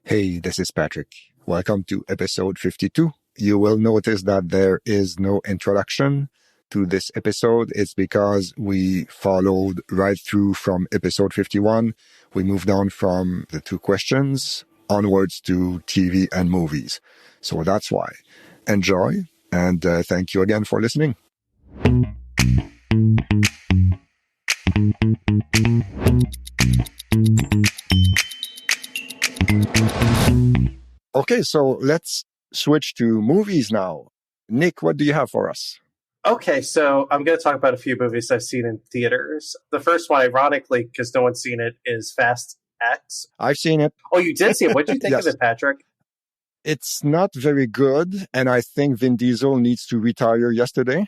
Hey, this is Patrick. Welcome to episode 52. You will notice that there is no introduction to this episode. It's because we followed right through from episode 51. We moved on from the two questions onwards to TV and movies. So that's why. Enjoy, and thank you again for listening. Okay, so let's switch to movies now. Nick, what do you have for us? Okay, so I'm going to talk about a few movies I've seen in theaters. The first one, ironically, because no one's seen it, is Fast X. I've seen it. Oh, you did see it. What did you think Yes. of it, Patrick? It's not very good, and I think Vin Diesel needs to retire yesterday.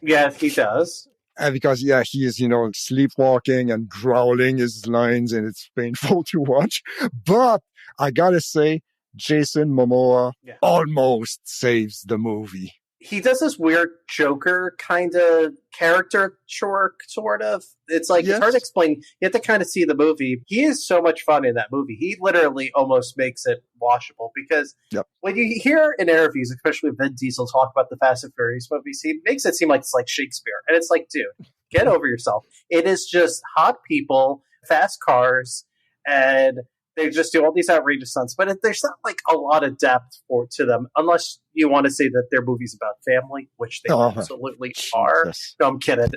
Yeah, he does. Because, he is, sleepwalking and growling his lines, and it's painful to watch. But I gotta say, Jason Momoa almost saves the movie. He does this weird Joker kind of character sort of. It's like, It's hard to explain. You have to kind of see the movie. He is so much fun in that movie. He literally almost makes it watchable because when you hear in interviews, especially Vin Diesel talk about the Fast and Furious movies, he makes it seem like it's like Shakespeare. And it's like, dude, get over yourself. It is just hot people, fast cars, and they just do all these outrageous stunts, but there's not like a lot of depth to them, unless you want to say that they're movies about family, which they absolutely are. No, I'm kidding.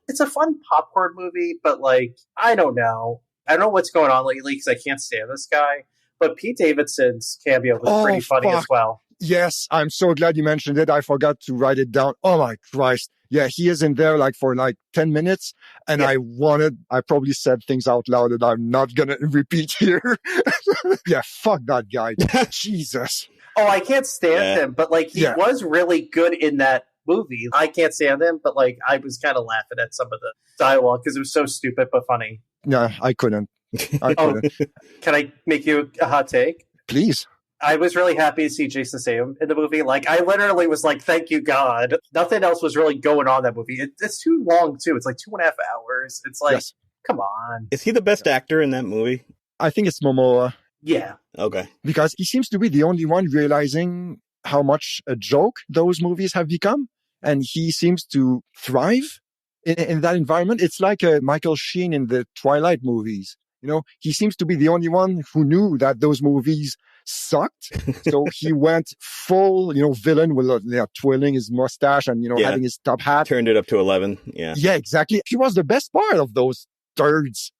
It's a fun popcorn movie, but I don't know. I don't know what's going on lately because I can't stand this guy. But Pete Davidson's cameo was pretty funny as well. Yes, I'm so glad you mentioned it. I forgot to write it down. Oh my Christ. Yeah, he is in there for 10 minutes. And I probably said things out loud that I'm not going to repeat here. Yeah, fuck that guy. Jesus. Oh, I can't stand him. But he was really good in that movie. I can't stand him, but I was kind of laughing at some of the dialogue because it was so stupid but funny. Yeah, I couldn't. Can I make you a hot take? Please. I was really happy to see Jason Statham in the movie. I literally was like, thank you, God. Nothing else was really going on in that movie. It's too long, too. It's 2.5 hours. It's come on. Is he the best actor in that movie? I think it's Momoa. Yeah. Okay. Because he seems to be the only one realizing how much a joke those movies have become. And he seems to thrive in that environment. It's like Michael Sheen in the Twilight movies. He seems to be the only one who knew that those movies sucked. So he went full, villain with twirling his mustache and, having his top hat. Turned it up to 11. Yeah. Yeah, exactly. He was the best part of those turds,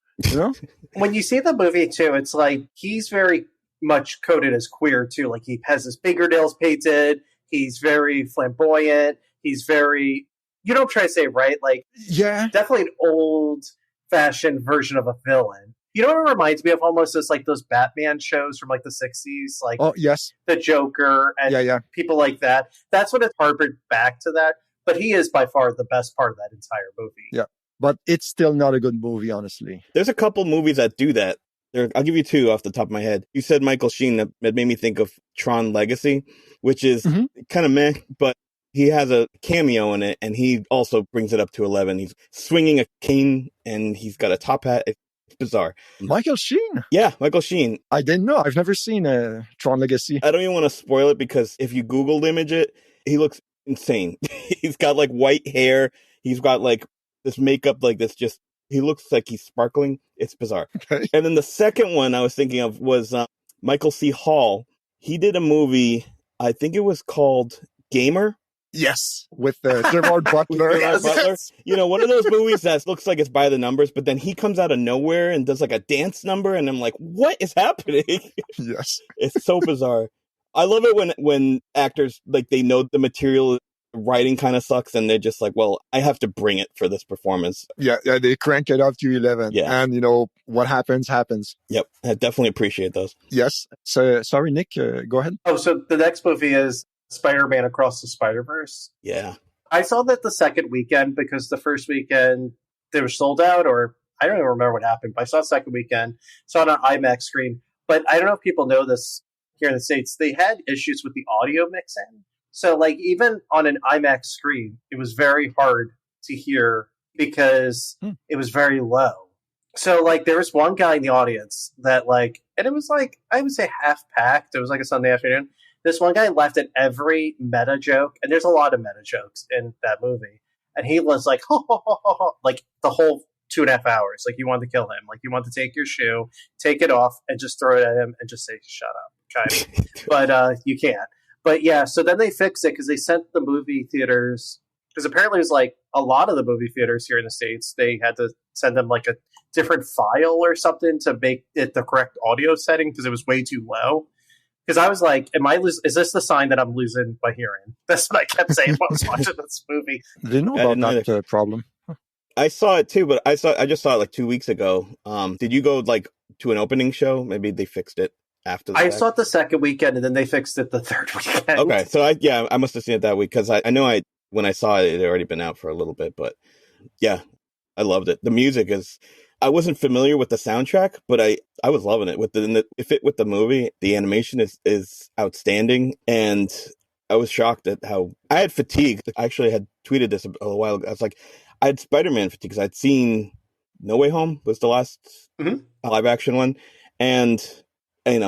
When you see the movie, too, it's he's very much coded as queer, too. He has his fingernails painted. He's very flamboyant. He's very, you know what I'm trying to say, right? Definitely an old-fashioned version of a villain. You know what it reminds me of almost is those Batman shows from the 60s, oh yes, the Joker and people like that. That's what it harbored back to that. But he is by far the best part of that entire movie. Yeah, but it's still not a good movie, honestly. There's a couple movies that do that. I'll give you two off the top of my head. You said Michael Sheen, that made me think of Tron Legacy, which is kind of meh, but he has a cameo in it, and he also brings it up to 11. He's swinging a cane, and he's got a top hat. Bizarre. Michael Sheen? Yeah, Michael Sheen. I didn't know. I've never seen Tron Legacy. I don't even want to spoil it because if you Googled image it, he looks insane. He's got white hair. He's got this makeup this just, he looks like he's sparkling. It's bizarre. Okay. And then the second one I was thinking of was Michael C. Hall. He did a movie, I think it was called Gamer. Yes, with Gerard Butler. One of those movies that looks like it's by the numbers, but then he comes out of nowhere and does a dance number, and I'm like, what is happening? Yes. It's so bizarre. I love it when actors, they know the material, writing kind of sucks, and they're just well, I have to bring it for this performance. Yeah, they crank it up to 11. Yeah. And, what happens. Yep, I definitely appreciate those. Yes. So, sorry, Nick, go ahead. Oh, so the next movie is Spider-Man Across the Spider-Verse. Yeah. I saw that the second weekend because the first weekend they were sold out, or I don't even remember what happened, but I saw the second weekend, saw it on IMAX screen. But I don't know if people know this here in the States. They had issues with the audio mixing. So even on an IMAX screen, it was very hard to hear because it was very low. So, like, there was one guy in the audience that, like, and it was, like, I would say half packed. It was, like, a Sunday afternoon. This one guy laughed at every meta joke, and there's a lot of meta jokes in that movie. And he was like, ho, ho, ho, ho, ho, like, the whole 2.5 hours. Like, you want to kill him. Like, you want to take your shoe, take it off, and just throw it at him and just say, shut up, kind of. But you can't. But, yeah, so then they fixed it because they sent the movie theaters, because apparently it was, like, a lot of the movie theaters here in the States, they had to send them, like, a different file or something to make it the correct audio setting because it was way too low. Because I was like, is this the sign that I'm losing my hearing? That's what I kept saying when I was watching this movie. I didn't know about that problem. I saw it too, but I just saw it like 2 weeks ago. Did you go like to an opening show? Maybe they fixed it after I saw it the second weekend, and then they fixed it the third weekend. Okay, so I must have seen it that week, because I know when I saw it, it had already been out for a little bit, but yeah, I loved it. The music is... I wasn't familiar with the soundtrack, but I was loving it. It fit with the movie. The animation is outstanding, and I was shocked at how I had fatigue. I actually had tweeted this a while ago. I was like, I had Spider-Man fatigue because I'd seen No Way Home was the last live action one, and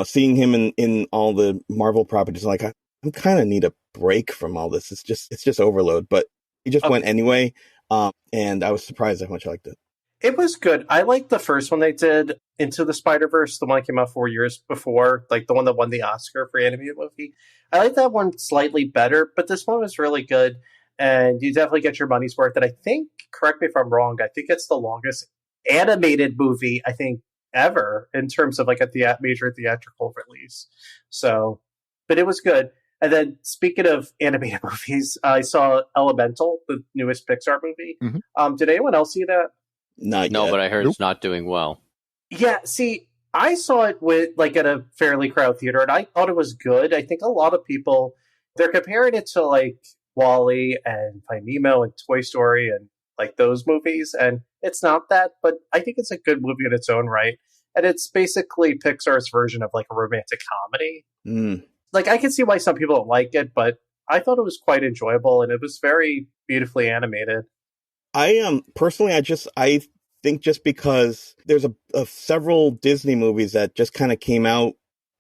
seeing him in all the Marvel properties, like I kind of need a break from all this. It's just overload. But he just went anyway, and I was surprised how much I liked it. It was good. I liked the first one they did, Into the Spider-Verse, the one that came out 4 years before, like the one that won the Oscar for animated movie. I like that one slightly better, but this one was really good, and you definitely get your money's worth. And I think, correct me if I'm wrong, I think it's the longest animated movie, I think, ever, in terms of like a major theatrical release. So, but it was good. And then, speaking of animated movies, I saw Elemental, the newest Pixar movie. Mm-hmm. Did anyone else see that? Not yet. No, but I heard it's not doing well. Yeah, see, I saw it at a fairly crowded theater, and I thought it was good. I think a lot of people, they're comparing it to like WALL-E and Finding Nemo and Toy Story and like those movies, and it's not that, but I think it's a good movie in its own right. And it's basically Pixar's version of like a romantic comedy. Like, I can see why some people don't like it, but I thought it was quite enjoyable, and it was very beautifully animated. I personally, I think just because there's several Disney movies that just kind of came out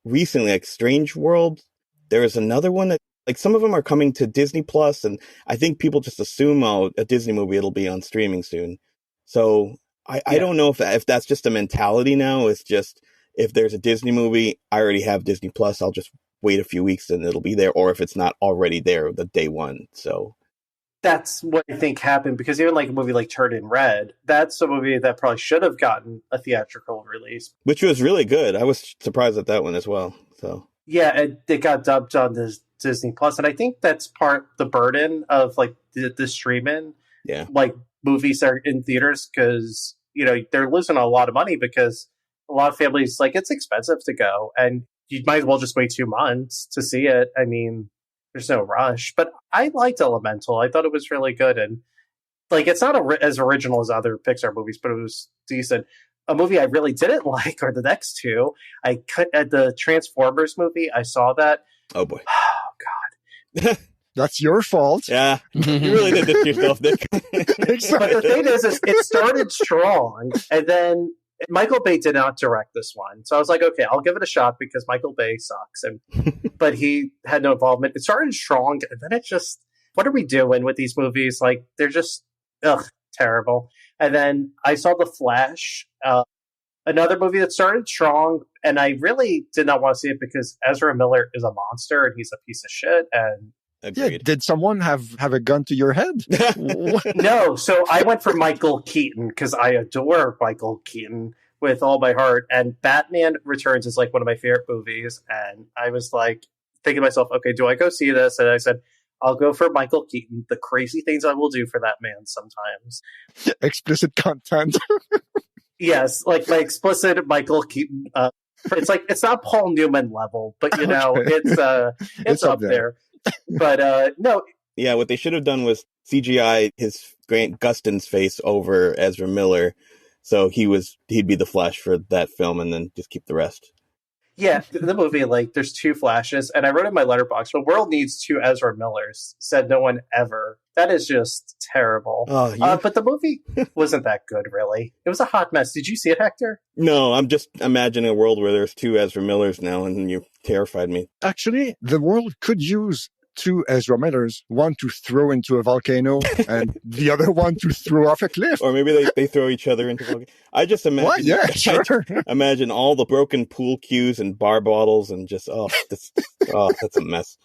recently, like Strange World. There is another one that, like, some of them are coming to Disney Plus, and I think people just assume, a Disney movie, it'll be on streaming soon. So I don't know if that's just a mentality now. It's just, if there's a Disney movie, I already have Disney Plus, I'll just wait a few weeks and it'll be there, or if it's not already there the day one. So that's what I think happened, because even like a movie like Turning Red, that's a movie that probably should have gotten a theatrical release, which was really good. I was surprised at that one as well. So yeah, it got dubbed on the Disney Plus, and I think that's part the burden of like the streaming, like movies are in theaters, because they're losing a lot of money because a lot of families, like, it's expensive to go, and you might as well just wait 2 months to see it. I mean, there's no rush, but I liked Elemental. I thought it was really good. And like, it's not as original as other Pixar movies, but it was decent. A movie I really didn't like are the next two. I cut at the Transformers movie. I saw that. Oh boy. Oh God. That's your fault. Yeah. You really did this to yourself, Nick. But the thing is it started strong, and then Michael Bay did not direct this one. So I was like, okay, I'll give it a shot because Michael Bay sucks. But he had no involvement. It started strong, and then it just, what are we doing with these movies? Like, they're just, terrible. And then I saw The Flash, another movie that started strong, and I really did not want to see it because Ezra Miller is a monster, and he's a piece of shit, and Agreed. Yeah, did someone have a gun to your head? No, so I went for Michael Keaton because I adore Michael Keaton with all my heart, and Batman Returns is like one of my favorite movies, and I was like thinking to myself, okay, do I go see this? And I said, I'll go for Michael Keaton, the crazy things I will do for that man sometimes. Explicit content. Yes, like my explicit Michael Keaton. It's like, it's not Paul Newman level, but it's up there. But no. Yeah, what they should have done was CGI his Grant Gustin's face over Ezra Miller, so he'd be the Flash for that film, and then just keep the rest. Yeah, the movie, like, there's 2 Flashes, and I wrote in my letterbox, the world needs 2 Ezra Millers, said no one ever. That is just terrible. Oh, yeah. But the movie wasn't that good, really. It was a hot mess. Did you see it, Hector? No, I'm just imagining a world where there's 2 Ezra Millers now, and you terrified me. Actually, the world could use 2 Ezra Millers, one to throw into a volcano and the other one to throw off a cliff. Or maybe they throw each other into volcanoes. I just imagine, What? Yeah, sure. imagine all the broken pool cues and bar bottles and just, that's a mess.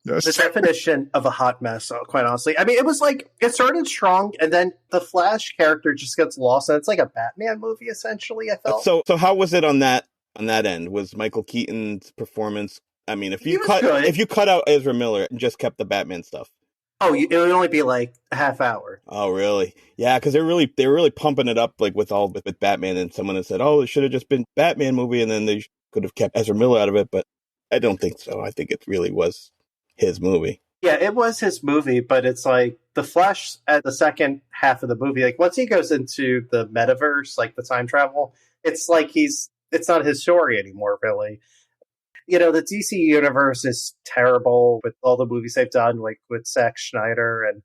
Yes. The definition of a hot mess, quite honestly. I mean, it was like, it started strong, and then the Flash character just gets lost, and it's like a Batman movie, essentially, I felt. So how was it on that end? Was Michael Keaton's performance... I mean, if you cut out Ezra Miller and just kept the Batman stuff. Oh, it would only be like a half hour. Oh, really? Yeah, because they were really pumping it up, like with Batman, and someone had said, "Oh, it should have just been Batman movie," and then they could have kept Ezra Miller out of it. But I don't think so. I think it really was his movie. Yeah, it was his movie, but it's like the Flash at the second half of the movie. Like once he goes into the metaverse, like the time travel, it's like it's not his story anymore, really. You know, the DC universe is terrible with all the movies they've done, like with Zack Snyder and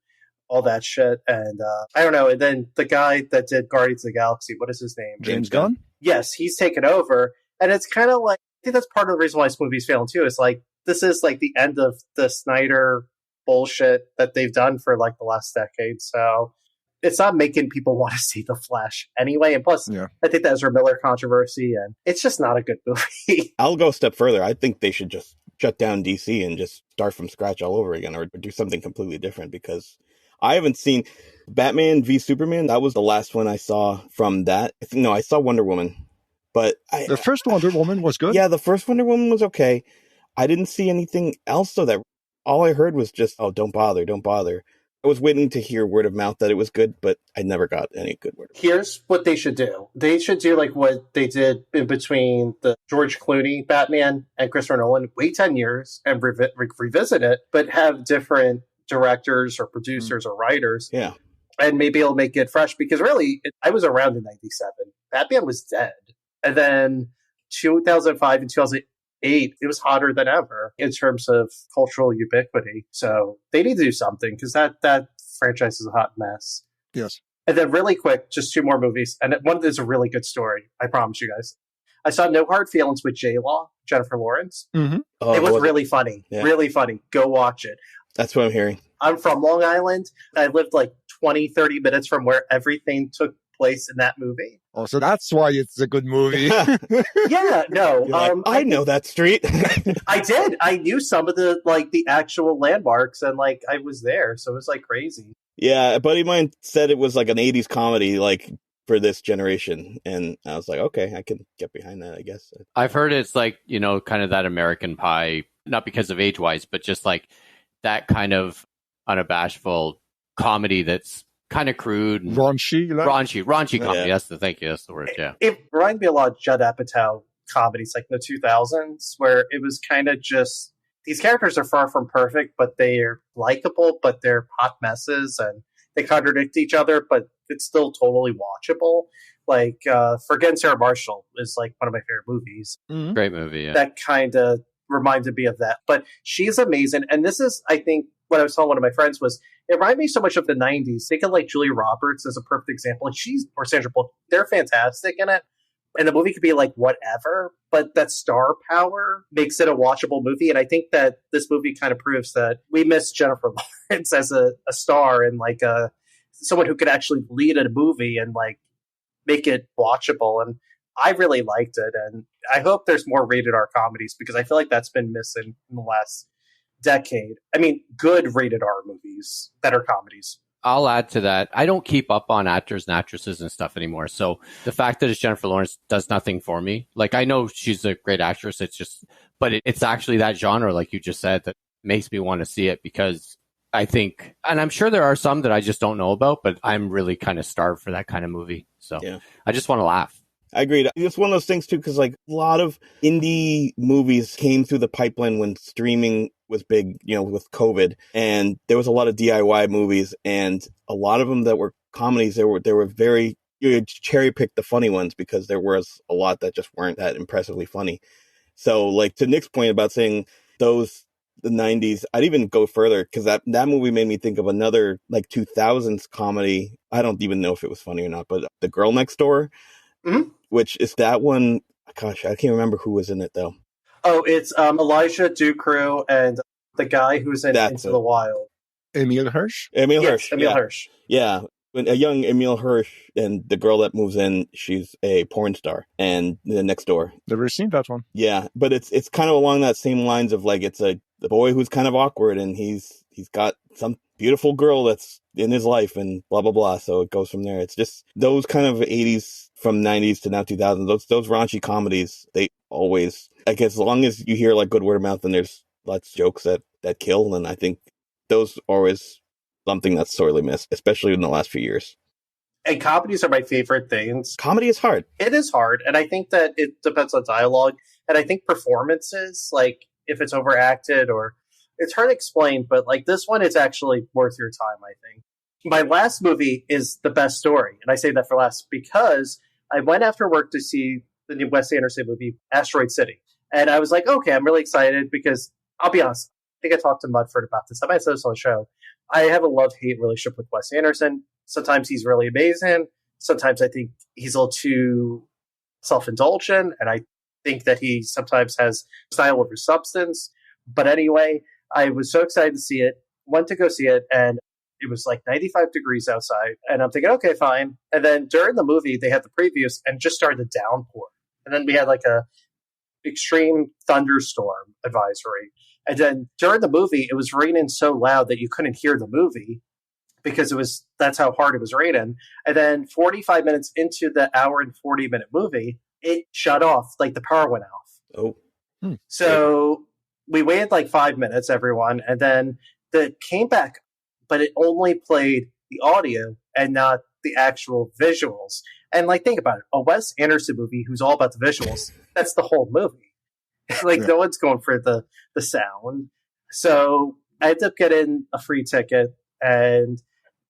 all that shit. And I don't know. And then the guy that did Guardians of the Galaxy, what is his name? James Gunn? Yes, he's taken over. And it's kind of like, I think that's part of the reason why this movie's failing too. Is like, this is like the end of the Snyder bullshit that they've done for like the last decade. So it's not making people want to see The Flash anyway. And plus, I think the Ezra Miller controversy, and it's just not a good movie. I'll go a step further. I think they should just shut down DC and just start from scratch all over again, or do something completely different, because I haven't seen Batman v Superman. That was the last one I saw from that. No, I saw Wonder Woman. But the first Wonder Woman was good? Yeah, the first Wonder Woman was okay. I didn't see anything else, though. That all I heard was just, oh, don't bother. I was waiting to hear word of mouth that it was good, but I never got any good word of mouth. Here's what they should do. They should do like what they did in between the George Clooney Batman and Christopher Nolan. Wait 10 years and revisit it, but have different directors or producers or writers. Yeah. And maybe it'll make it fresh, because really, I was around in 97. Batman was dead. And then 2005 and 2008, it was hotter than ever in terms of cultural ubiquity. So they need to do something, because that franchise is a hot mess. Yes. And then really quick, just 2 more movies. And one is a really good story. I promise you guys. I saw No Hard Feelings with J-Law, Jennifer Lawrence. Mm-hmm. Oh, it was really funny. Yeah. Really funny. Go watch it. That's what I'm hearing. I'm from Long Island. I lived like 20, 30 minutes from where everything took place in that movie. Oh, so that's why it's a good movie. Yeah, no. Like, I know that street. I did. I knew some of the actual landmarks, and like I was there, so it was like crazy. Yeah, a buddy of mine said it was like an 80s comedy, like for this generation, and I was like, okay, I can get behind that, I guess. I've heard it's like, you know, kind of that American Pie, not because of age-wise, but just like that kind of unabashful comedy that's kind of crude and raunchy comedy. Yeah. That's the word. Yeah, it reminded me a lot of Judd Apatow comedies, like in the 2000s, where it was kind of just, these characters are far from perfect, but they're likable, but they're hot messes, and they contradict each other, but it's still totally watchable. Like Forget Sarah Marshall is like one of my favorite movies. Mm-hmm. Great movie. Yeah. That kind of reminded me of that. But she's amazing, and this is, I think, what I was telling one of my friends was, it reminded me so much of the 90s. Think of like Julia Roberts as a perfect example. Like or Sandra Bullock, they're fantastic in it. And the movie could be like whatever, but that star power makes it a watchable movie. And I think that this movie kind of proves that we miss Jennifer Lawrence as a star, and like someone who could actually lead a movie and like make it watchable. And I really liked it. And I hope there's more rated R comedies, because I feel like that's been missing in the last decade. I mean, good rated R movies that are comedies. I'll add to that. I don't keep up on actors and actresses and stuff anymore. So the fact that it's Jennifer Lawrence does nothing for me. Like, I know she's a great actress. It's just, but it's actually that genre, like you just said, that makes me want to see it, because I think, and I'm sure there are some that I just don't know about, but I'm really kind of starved for that kind of movie. So yeah. I just want to laugh. I agreed. It's one of those things too, because like a lot of indie movies came through the pipeline when streaming was big, you know, with COVID, and there was a lot of DIY movies, and a lot of them that were comedies. They were very, you cherry picked the funny ones, because there was a lot that just weren't that impressively funny. So, like, to Nick's point about saying the 90s, I'd even go further, because that movie made me think of another, like, 2000s comedy. I don't even know if it was funny or not, but The Girl Next Door, which is that one. Gosh, I can't remember who was in it, though. Oh, it's Elijah Ducrew and the guy who's in Into the Wild. Emil Hirsch? Emil Hirsch. Yeah. A young Emil Hirsch, and the girl that moves in, she's a porn star, and the Next Door. Never seen that one. Yeah, but it's kind of along that same lines of, like, it's the boy who's kind of awkward, and he's got some beautiful girl that's in his life, and blah blah blah. So it goes from there. It's just those kind of 80s from 90s to now 2000s. Those raunchy comedies, they always, like, as long as you hear like good word of mouth and there's lots of jokes that kill, then I think those are always something that's sorely missed, especially in the last few years. And comedies are my favorite things. Comedy is hard. It is hard. And I think that it depends on dialogue. And I think performances, like if it's overacted or it's hard to explain, but like this one is actually worth your time, I think. My last movie is the best story. And I say that for last because I went after work to see the new Wes Anderson movie, Asteroid City. And I was like, okay, I'm really excited because I'll be honest. I think I talked to Mudford about this. I might say this on the show. I have a love-hate relationship with Wes Anderson. Sometimes he's really amazing. Sometimes I think he's a little too self-indulgent. And I think that he sometimes has style over substance. But anyway, I was so excited to see it. Went to go see it. And it was like 95 degrees outside. And I'm thinking, okay, fine. And then during the movie, they had the previews and just started to downpour. And then we had like a extreme thunderstorm advisory. And then during the movie, it was raining so loud that you couldn't hear the movie because that's how hard it was raining. And then 45 minutes into the hour and 40-minute movie, it shut off, like the power went off. Oh. So we waited like 5 minutes, everyone, and then it came back, but it only played the audio and not the actual visuals. And like, think about it, a Wes Anderson movie who's all about the visuals, that's the whole movie. Like, no one's going for the sound. So I ended up getting a free ticket, and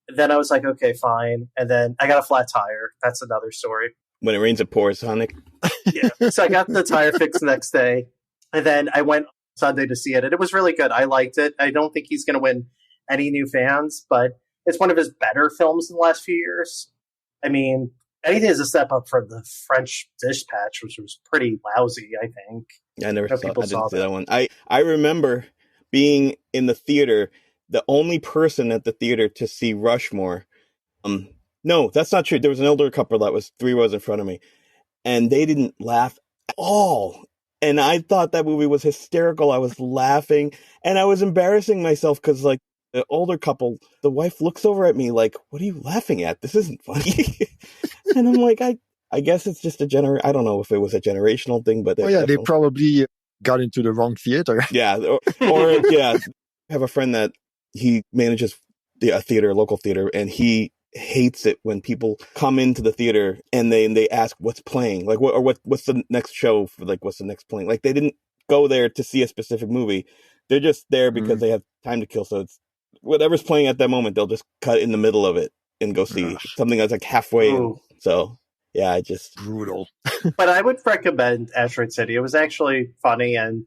then I was like, okay, fine. And then I got a flat tire. That's another story. When it rains, it pours, Sonic. Yeah. So I got the tire fixed the next day, and then I went Sunday to see it, and it was really good. I liked it. I don't think he's going to win any new fans, but it's one of his better films in the last few years. I mean, anything is a step up from the French Dispatch, which was pretty lousy, I think. I didn't see that one. I remember being in the theater, the only person at the theater to see Rushmore. No, that's not true. There was an older couple that was 3 rows in front of me, and they didn't laugh at all. And I thought that movie was hysterical. I was laughing, and I was embarrassing myself because, like, the older couple, the wife looks over at me like, "What are you laughing at? This isn't funny." And I'm like, I guess it's just I don't know if it was a generational thing, but they probably got into the wrong theater. Yeah, or yeah. I have a friend that he manages a local theater, and he hates it when people come into the theater and they ask what's playing, like what's the next show for, like what's the next playing. Like, they didn't go there to see a specific movie; they're just there because they have time to kill. So it's whatever's playing at that moment, they'll just cut in the middle of it and go see something that's like halfway in. So yeah, brutal. But I would recommend Asteroid City. It was actually funny, and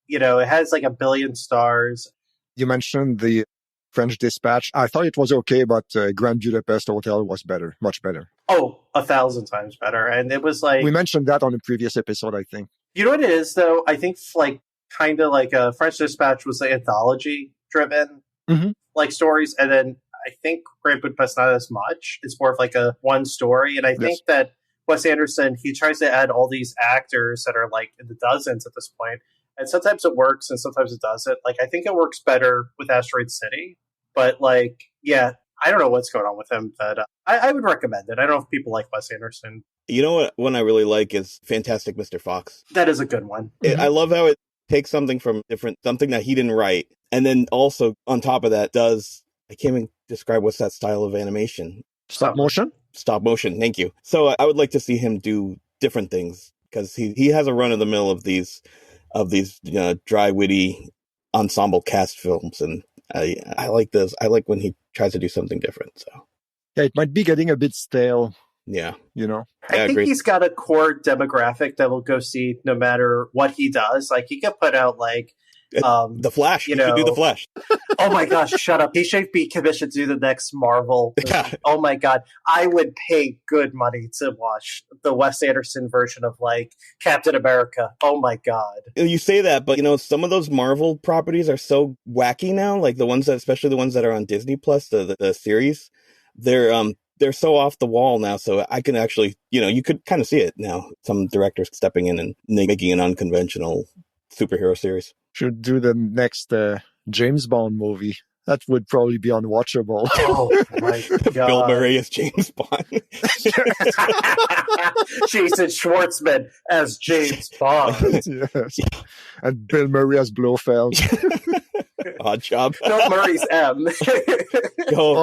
it has like 1 billion stars. You mentioned the French Dispatch. I thought it was okay, but Grand Budapest Hotel was better, much better. Oh, 1,000 times better. And it was like, we mentioned that on a previous episode, I think. You know what it is, though? I think like kind of like a French Dispatch was like anthology driven, like stories, and then I think Grand Budapest not as much. It's more of like a one story, and I think that Wes Anderson, he tries to add all these actors that are like in the dozens at this point, and sometimes it works and sometimes it doesn't. Like, I think it works better with Asteroid City, but like, yeah, I don't know what's going on with him, but I would recommend it. I don't know if people like Wes Anderson. You know what one I really like is Fantastic Mr. Fox. That is a good one. I love how it takes something from something that he didn't write, and then also on top of that I can't even describe what's that style of animation. Stop motion? Stop motion, thank you. So I would like to see him do different things, because he has a run of the mill of these dry, witty ensemble cast films, and I like those. I like when he tries to do something different. So yeah, it might be getting a bit stale. Yeah. You know? I think he's got a core demographic that will go see no matter what he does. Like, he could put out, like, The Flash. You should do The Flash. Oh my gosh, shut up. He should be commissioned to do the next Marvel movie. Yeah. Oh my god. I would pay good money to watch the Wes Anderson version of, like, Captain America. Oh my god. You say that, but, you know, some of those Marvel properties are so wacky now. Like the ones that, especially the ones that are on Disney Plus, the series, they're so off the wall now. So I can actually, you know, you could kind of see it now. Some directors stepping in and making an unconventional superhero series. Should do the next James Bond movie. That would probably be unwatchable. Oh my god. Bill Murray as James Bond. Jason Schwartzman as James Bond. Yes. And Bill Murray as Blofeld. Odd Job. Bill Murray's M.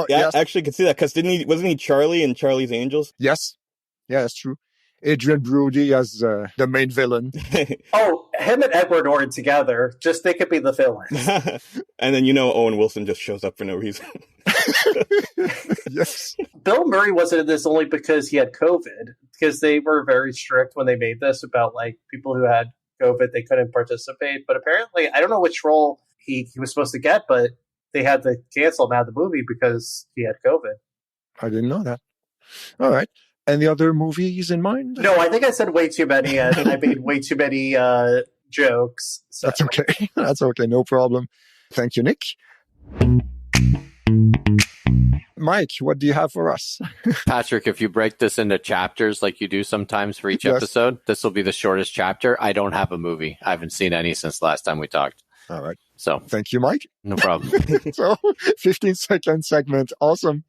Yes. I actually could see that because wasn't he Charlie in Charlie's Angels? Yes. Yeah, that's true. Adrian Brody as the main villain. Oh, him and Edward Norton together, just they could be the villains. And then, you know, Owen Wilson just shows up for no reason. Yes. Bill Murray wasn't in this only because he had COVID, because they were very strict when they made this about, like, people who had COVID, they couldn't participate. But apparently, I don't know which role he was supposed to get, but they had to cancel him out of the movie because he had COVID. I didn't know that. All right. Any other movies in mind? No, I think I said way too many, and I made way too many jokes. So. That's okay. That's okay. No problem. Thank you, Nick. Mike, what do you have for us? Patrick, if you break this into chapters like you do sometimes for each episode, this will be the shortest chapter. I don't have a movie. I haven't seen any since last time we talked. All right. So thank you, Mike. No problem. So 15-second segment. Awesome.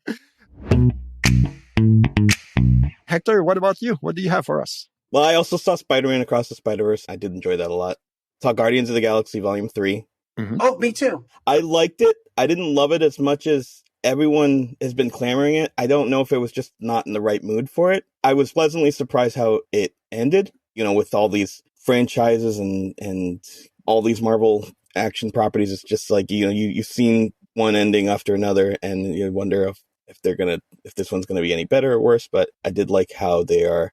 Hector, what about you? What do you have for us? Well, I also saw Spider-Man Across the Spider-Verse. I did enjoy that a lot. Saw Guardians of the Galaxy Volume 3. Mm-hmm. Oh, me too. I liked it. I didn't love it as much as everyone has been clamoring it. I don't know if it was just not in the right mood for it. I was pleasantly surprised how it ended, you know, with all these franchises and all these Marvel action properties. It's just like, you know, you've seen one ending after another, and you wonder if this one's gonna be any better or worse. But I did like how they are,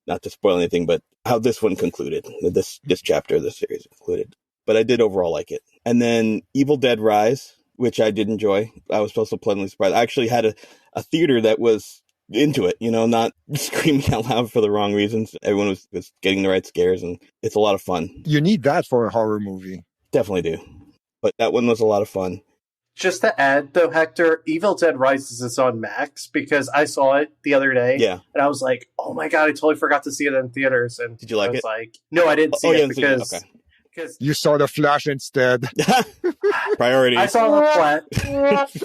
not to spoil anything, but how this one concluded, this chapter of the series concluded. But I did overall like it. And then Evil Dead Rise, which I did enjoy. I was also pleasantly surprised. I actually had a theater that was into it, you know, not screaming out loud for the wrong reasons. Everyone was getting the right scares, and it's a lot of fun. You need that for a horror movie. Definitely do. But that one was a lot of fun. Just to add, though, Hector, Evil Dead Rises is on Max, because I saw it the other day. Yeah. And I was like, oh my god, I totally forgot to see it in theaters. And did you like it? Like, no, I didn't see it because... Okay. You saw The Flash instead. Priorities. I saw The Flash.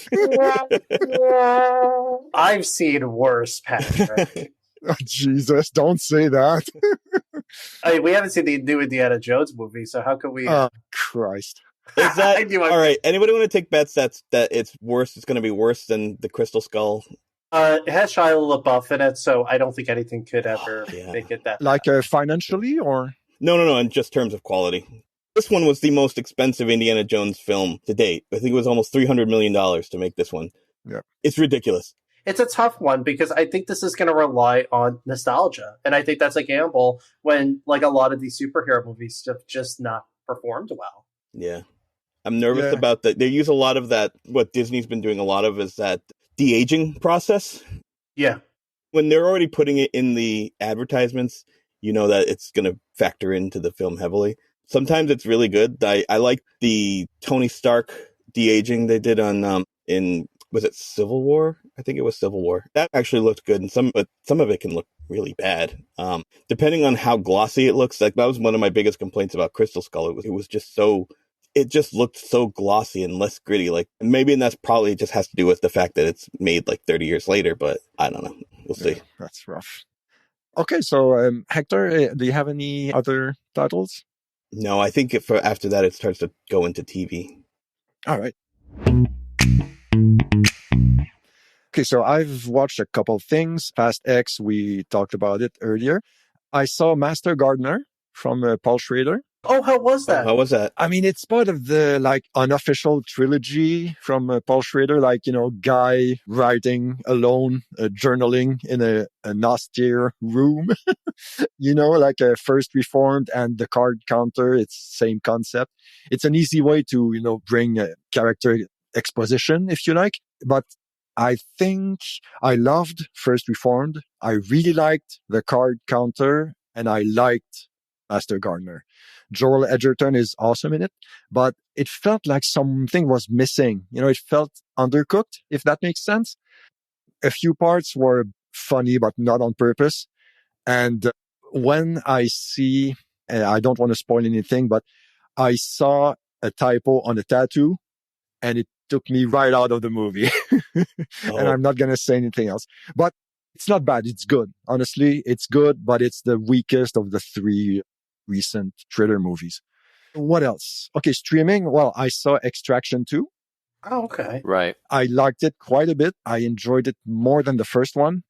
I've seen worse, Patrick. Oh, Jesus, don't say that. I mean, we haven't seen the new Indiana Jones movie, so how can we... Oh, Christ. Is that all right? Anybody want to take bets that it's worse? It's going to be worse than the Crystal Skull. It has Shia LaBeouf in it, so I don't think anything could ever make it that. Like financially, or no, in just terms of quality. This one was the most expensive Indiana Jones film to date. I think it was almost $300 million to make this one. Yeah, it's ridiculous. It's a tough one because I think this is going to rely on nostalgia, and I think that's a gamble when, like, a lot of these superhero movies have just not performed well. Yeah. I'm nervous about that. They use a lot of that. What Disney's been doing a lot of is that de-aging process. Yeah. When they're already putting it in the advertisements, you know that it's going to factor into the film heavily. Sometimes it's really good. I like the Tony Stark de-aging they did on was it Civil War? I think it was Civil War. That actually looked good, and some of it can look really bad. Depending on how glossy it looks. Like, that was one of my biggest complaints about Crystal Skull. It just looked so glossy and less gritty. Like, maybe, and that's probably just has to do with the fact that it's made like 30 years later, but I don't know. We'll see. Yeah, that's rough. Okay, so Hector, do you have any other titles? No, I think after that it starts to go into TV. All right. Okay, so I've watched a couple of things. Fast X, we talked about it earlier. I saw Master Gardener from Paul Schrader. Oh, how was that? How was that? I mean, it's part of the unofficial trilogy from Paul Schrader, guy writing alone, journaling in an austere room, like a First Reformed and the card counter. It's same concept. It's an easy way to, bring character exposition, if you like. But I think I loved First Reformed. I really liked the card counter, and I liked Master Gardener. Joel Edgerton is awesome in it, but it felt like something was missing. It felt undercooked, if that makes sense. A few parts were funny, but not on purpose. And when I see, I don't want to spoil anything, but I saw a typo on a tattoo, and it took me right out of the movie. And I'm not going to say anything else. But it's not bad. It's good. Honestly, it's good, but it's the weakest of the three recent thriller movies. What else? Okay, streaming. Well, I saw Extraction 2. Oh, okay. Right. I liked it quite a bit. I enjoyed it more than the first one.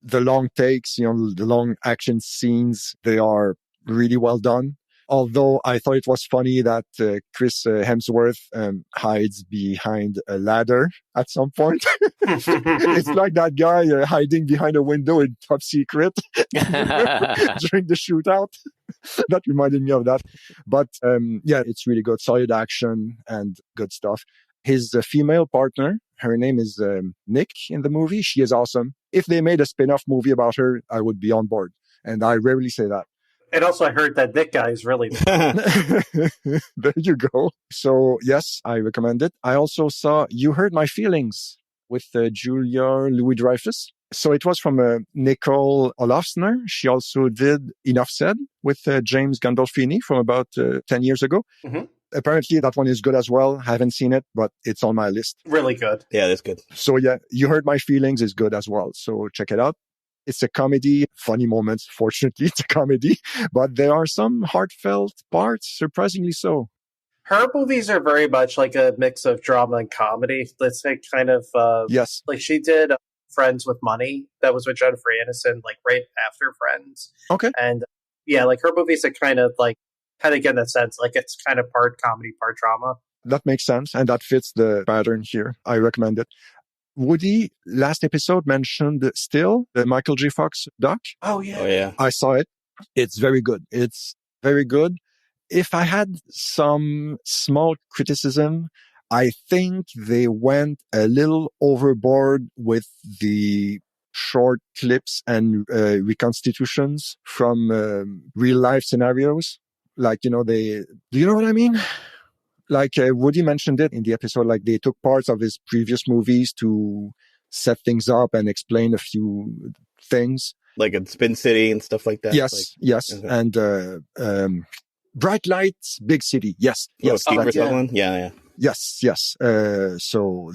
The long takes, the long action scenes, they are really well done. Although I thought it was funny that Chris Hemsworth hides behind a ladder at some point. It's like that guy hiding behind a window in Top Secret during the shootout. That reminded me of that. But it's really good. Solid action and good stuff. His female partner, her name is Knick in the movie. She is awesome. If they made a spin-off movie about her, I would be on board. And I rarely say that. And also, I heard that Nick guy is really... There you go. So, yes, I recommend it. I also saw You Hurt My Feelings with Julia Louis-Dreyfus. So it was from Nicole Olofsner. She also did Enough Said with James Gandolfini from about 10 years ago. Mm-hmm. Apparently, that one is good as well. Haven't seen it, but it's on my list. Really good. Yeah, that's good. So, yeah, You Hurt My Feelings is good as well. So check it out. It's a comedy, funny moments. Fortunately, it's a comedy, but there are some heartfelt parts, surprisingly so. Her movies are very much like a mix of drama and comedy. Let's say kind of... yes. Like she did Friends with Money. That was with Jennifer Aniston, right after Friends. Okay. And her movies are kind of get in that sense. It's kind of part comedy, part drama. That makes sense. And that fits the pattern here. I recommend it. Woody, last episode, mentioned Still, the Michael J. Fox doc. Oh, yeah. Oh, yeah. I saw it. It's very good. It's very good. If I had some small criticism, I think they went a little overboard with the short clips and reconstitutions from real life scenarios. Do you know what I mean? Woody mentioned it in the episode, they took parts of his previous movies to set things up and explain a few things. Like in Spin City and stuff like that? Yes, yes. Okay. And Bright Lights, Big City. Yes. Yes. Steve Sutherland? Yeah. Yes. So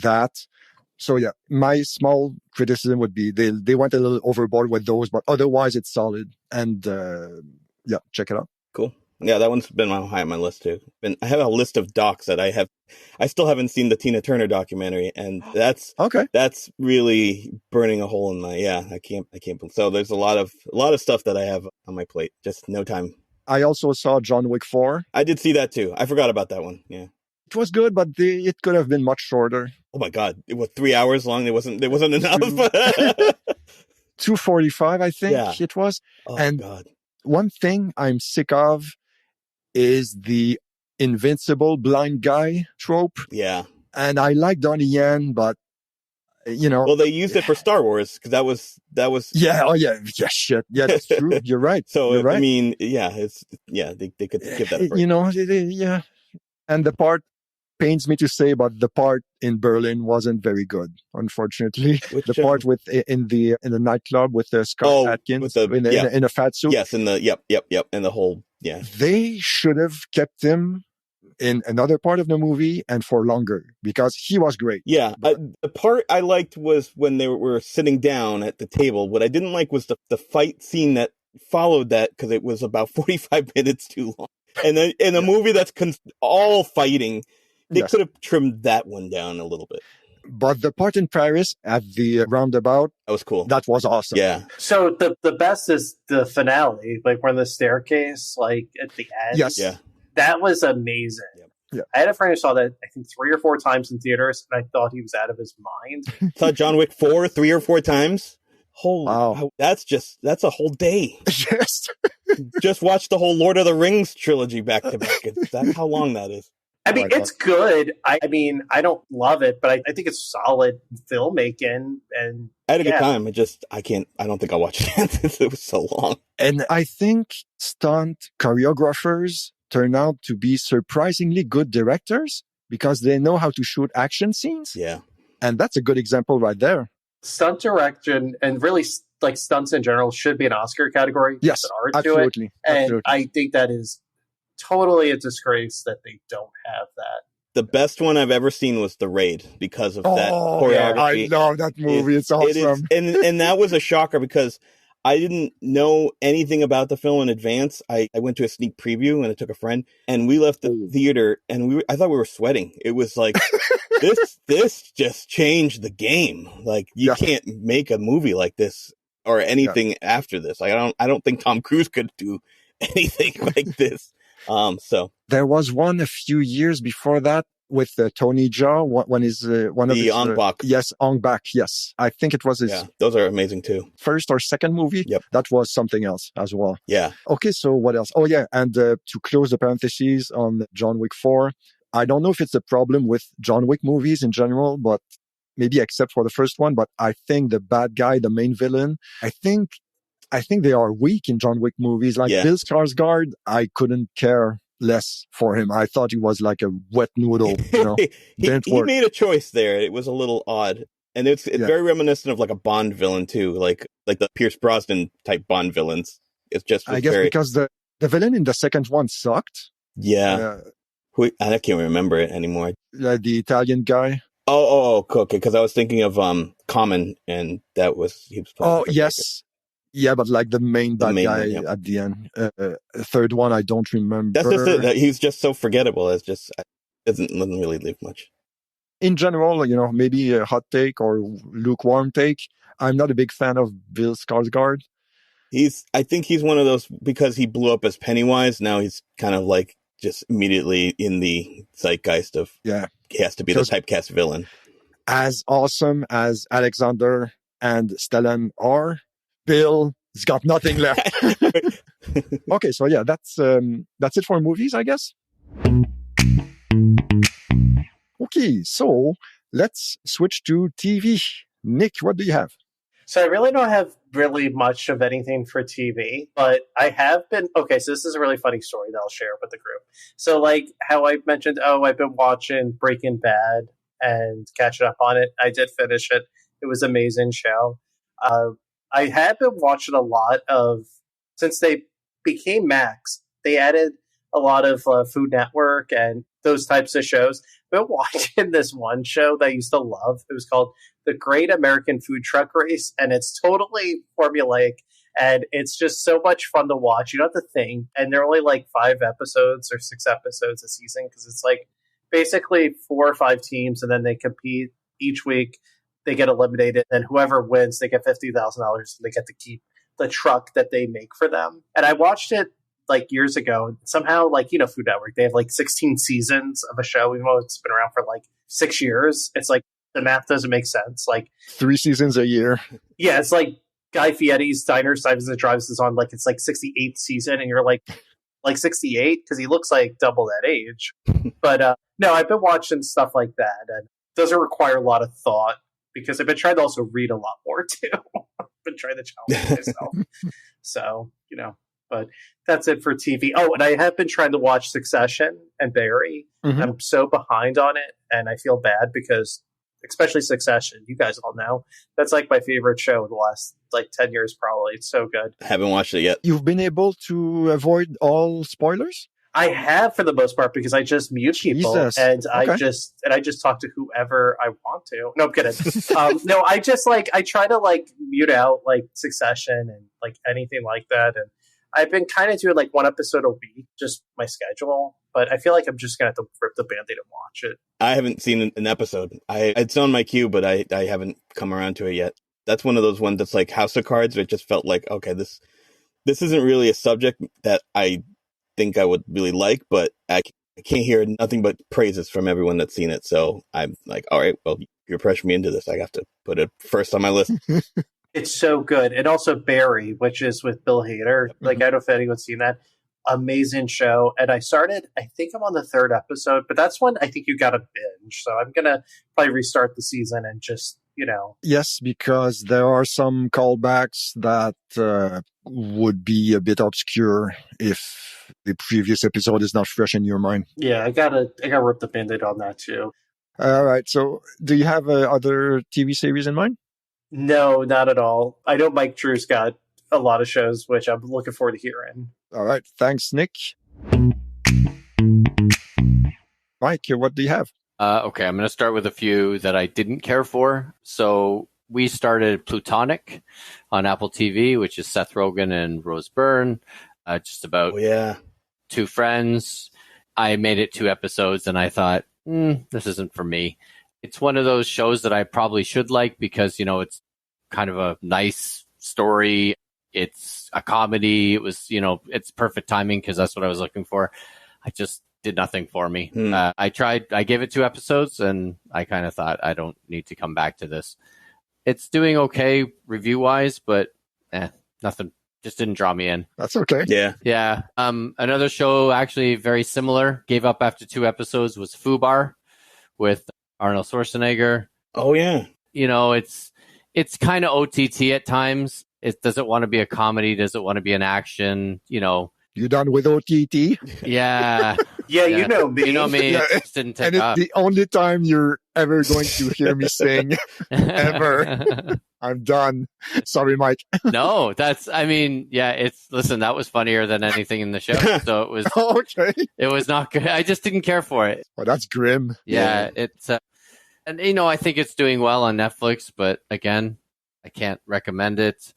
yeah, my small criticism would be they went a little overboard with those, but otherwise it's solid. And check it out. Cool. Yeah, that one's been high on my list too. I have a list of docs that I still haven't seen the Tina Turner documentary, and that's okay. That's really burning a hole in my. I can't. So there's a lot of stuff that I have on my plate. Just no time. I also saw John Wick 4. I did see that too. I forgot about that one. Yeah, it was good, but it could have been much shorter. Oh my God, it was 3 hours long. There wasn't enough. 2:45, I think it was. Oh, and God. One thing I'm sick of is the invincible blind guy trope. Yeah. And I like Donnie Yen, but Well, they used it for Star Wars because that was. Yeah. Oh yeah. Yeah. Shit. Yeah, that's true. You're right. So You're right. I mean, they could give that a break. Yeah. And the part pains me to say, but the part in Berlin wasn't very good, unfortunately. The part with in the nightclub with Scott Adkins in a fat suit. Yes, in the yep, and the whole. Yeah. They should have kept him in another part of the movie and for longer because he was great. Yeah. The part I liked was when they were sitting down at the table. What I didn't like was the fight scene that followed that because it was about 45 minutes too long. And then in a movie that's all fighting, they could have trimmed that one down a little bit. But the part in Paris at the roundabout, that was cool. That was awesome. Yeah. So the best is the finale, like we're on the staircase, like at the end. Yes. Yeah. That was amazing. Yep. Yeah. I had a friend who saw that, I think, 3 or 4 times in theaters, and I thought he was out of his mind. Saw John Wick 3 or 4 times. Holy, wow. That's a whole day. Yes. Just watch the whole Lord of the Rings trilogy back to back. That's how long that is. I mean, it's good. I mean, I don't love it, but I think it's solid filmmaking. And I had a good time. I don't think I'll watch it again since it was so long. And I think stunt choreographers turn out to be surprisingly good directors because they know how to shoot action scenes. Yeah. And that's a good example right there. Stunt direction and really like stunts in general should be an Oscar category. Yes, absolutely. And I think that is totally a disgrace that they don't have that. The best one I've ever seen was The Raid because of that choreography. I love that movie. It's awesome. And that was a shocker because I didn't know anything about the film in advance. I went to a sneak preview and I took a friend and we left the theater and I thought we were sweating. It was like, this just changed the game. Like you can't make a movie like this or anything after this. Like I don't think Tom Cruise could do anything like this. So there was one a few years before that with Tony Jaa. One is one of the his Bambach. Yes, Bambach. Yes, I think it was his. Yeah, those are amazing too. First or second movie. Yep, that was something else as well. Yeah. Okay, so what else? Oh yeah, and to close the parentheses on John Wick 4, I don't know if it's a problem with John Wick movies in general, but maybe except for the first one. But I think the bad guy, the main villain, I think they are weak in John Wick movies. Like Bill Skarsgård, I couldn't care less for him. I thought he was like a wet noodle. You know? he made a choice there. It was a little odd. And it's very reminiscent of like a Bond villain too, like the Pierce Brosnan type Bond villains. It's just I guess because the villain in the second one sucked. Yeah. I can't remember it anymore. The Italian guy. Oh, okay. Because I was thinking of Common, and that was he was. Oh yes. Yeah, but like the main bad guy at the end. Third one, I don't remember. That's just it. He's just so forgettable. It doesn't really leave much. In general, maybe a hot take or lukewarm take. I'm not a big fan of Bill Skarsgård. I think he's one of those because he blew up as Pennywise. Now he's kind of like just immediately in the zeitgeist of he has to be the typecast villain. As awesome as Alexander and Stellan are, Bill's got nothing left. Okay, so that's it for movies, I guess. Okay, so let's switch to TV. Nick, what do you have? So I really don't have really much of anything for TV, but I have been... Okay, so this is a really funny story that I'll share with the group. So like how I mentioned, I've been watching Breaking Bad and catching up on it. I did finish it. It was an amazing show. I have been watching a lot of... Since they became Max, they added a lot of Food Network and those types of shows. I've been watching this one show that I used to love. It was called The Great American Food Truck Race, and it's totally formulaic, and it's just so much fun to watch. You don't have to think, and they're only like 5 episodes or 6 episodes a season because it's like basically 4 or 5 teams, and then they compete each week. They get eliminated, and whoever wins, they get $50,000, and they get to keep the truck that they make for them. And I watched it like years ago. Somehow, like, Food Network, they have like 16 seasons of a show, even though it's been around for like 6 years. It's like the math doesn't make sense. Like 3 seasons a year. Yeah, it's like Guy Fieri's Diners, Drives and Drives is on like it's like 68th season, and you're like 68 because he looks like double that age. But no, I've been watching stuff like that, and it doesn't require a lot of thought because I've been trying to also read a lot more too. I've been trying to challenge myself. So, but that's it for TV. Oh, and I have been trying to watch Succession and Barry. Mm-hmm. I'm so behind on it, and I feel bad because, especially Succession, you guys all know, that's like my favorite show in the last like 10 years probably. It's so good. I haven't watched it yet. You've been able to avoid all spoilers? I have for the most part because I just mute people and I just talk to whoever I want to. No, I'm kidding. No, I try to like mute out like Succession and like anything like that. And I've been kind of doing like one episode a week, just my schedule. But I feel like I'm just going to have to rip the Band-Aid and watch it. I haven't seen an episode. It's on my queue, but I haven't come around to it yet. That's one of those ones that's like House of Cards. It just felt like, okay, this isn't really a subject that I think I would really like, but I can't hear nothing but praises from everyone that's seen it. So I'm like, all right, well, you're pressuring me into this. I have to put it first on my list. It's so good. And also Barry, which is with Bill Hader. Like, I don't know if anyone's seen that. Amazing show. And I think I'm on the 3rd episode, but that's one I think you got to binge. So I'm going to probably restart the season and just, Yes, because there are some callbacks that would be a bit obscure if the previous episode is not fresh in your mind. Yeah, I gotta rip the Band-Aid on that too. All right. So do you have other TV series in mind? No, not at all. I know Mike Drew's got a lot of shows, which I'm looking forward to hearing. All right. Thanks, Nick. Mike, what do you have? Okay, I'm going to start with a few that I didn't care for. So we started Platonic on Apple TV, which is Seth Rogen and Rose Byrne, just about two friends. I made it 2 episodes, and I thought, this isn't for me. It's one of those shows that I probably should like because, it's kind of a nice story. It's a comedy. It was, it's perfect timing because that's what I was looking for. I just did nothing for me. I gave it 2 episodes and I kind of thought I don't need to come back to this. It's doing okay review wise, but nothing, just didn't draw me in. That's okay. Yeah. Another show actually very similar, gave up after 2 episodes, was FUBAR with Arnold Schwarzenegger. Oh yeah. It's kind of OTT at times. Does it want to be a comedy? Does it want to be an action? You done with OTT? Yeah. Yeah, you know me. You know me. Yeah, it just didn't take and it's the only time you're ever going to hear me sing, ever. I'm done. Sorry, Mike. No, listen, that was funnier than anything in the show. So it was, okay. It was not good. I just didn't care for it. Oh, that's grim. Yeah. It's, and I think it's doing well on Netflix, but again, I can't recommend it.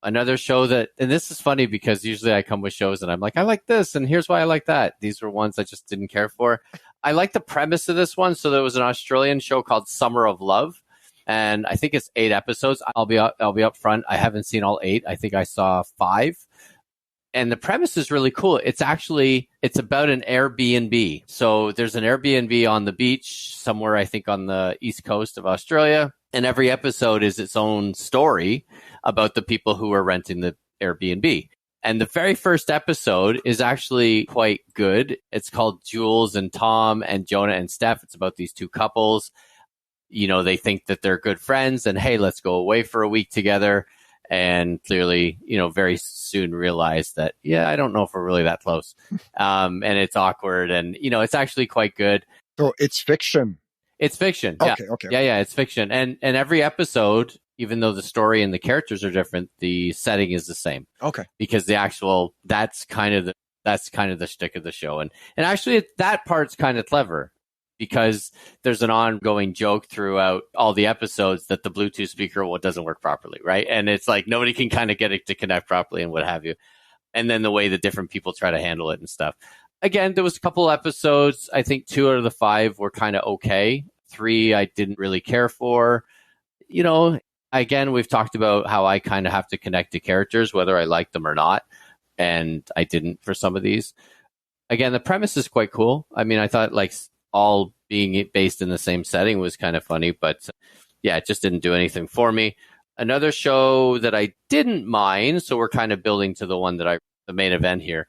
Another show and this is funny because usually I come with shows and I'm like, I like this and here's why I like that. These were ones I just didn't care for. I like the premise of this one. So there was an Australian show called Summer of Love, and I think it's 8 episodes. I'll be up front. I haven't seen all 8. I think I saw 5. And the premise is really cool. It's about an Airbnb. So there's an Airbnb on the beach somewhere, I think on the east coast of Australia. And every episode is its own story about the people who are renting the Airbnb. And the very first episode is actually quite good. It's called Jules and Tom and Jonah and Steph. It's about these 2 couples. They think that they're good friends and, hey, let's go away for a week together. And clearly, very soon realize that, I don't know if we're really that close. And it's awkward and, it's actually quite good. So it's fiction. It's fiction. Okay. Yeah, it's fiction. And every episode, even though the story and the characters are different, the setting is the same. Okay. Because that's kind of the shtick of the show. And actually that part's kind of clever because there's an ongoing joke throughout all the episodes that the Bluetooth speaker doesn't work properly, right? And it's like nobody can kind of get it to connect properly and what have you. And then the way that different people try to handle it and stuff. Again, there was a couple episodes. I think 2 out of the 5 were kind of okay. 3 I didn't really care for. Again, we've talked about how I kind of have to connect to characters, whether I like them or not. And I didn't for some of these. Again, the premise is quite cool. I mean, I thought all being based in the same setting was kind of funny, but it just didn't do anything for me. Another show that I didn't mind, so we're kind of building to the main event here,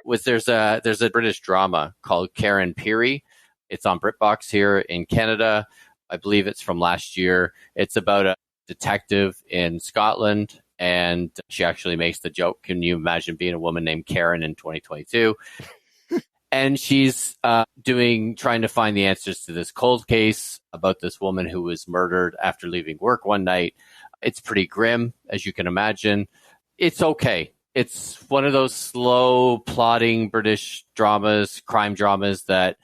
was there's a British drama called Karen Peary. It's on BritBox here in Canada. I believe it's from last year. It's about a detective in Scotland, and she actually makes the joke, can you imagine being a woman named Karen in 2022? And she's trying to find the answers to this cold case about this woman who was murdered after leaving work one night. It's pretty grim, as you can imagine. It's okay. It's one of those slow, plodding British dramas, crime dramas that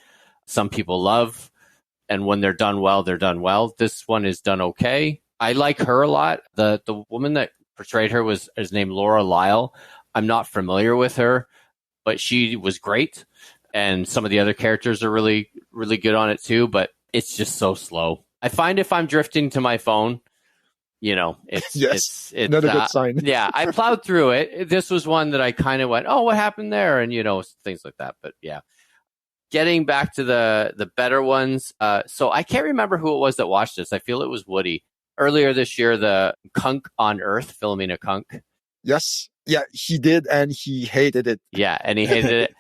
some people love. And when they're done well, they're done well. This one is done okay. I like her a lot. The woman that portrayed her is named Laura Lyle. I'm not familiar with her, but she was great. And some of the other characters are really, really good on it too, but it's just so slow. I find if I'm drifting to my phone, it's not a good sign. Yeah, I plowed through it. This was one that I kind of went, oh, what happened there? And, things like that. But yeah, getting back to the better ones. So I can't remember who it was that watched this. I feel it was Woody. Earlier this year, the Cunk on Earth, filming a Cunk. Yes. Yeah, he did, and he hated it. Yeah, and he hated it.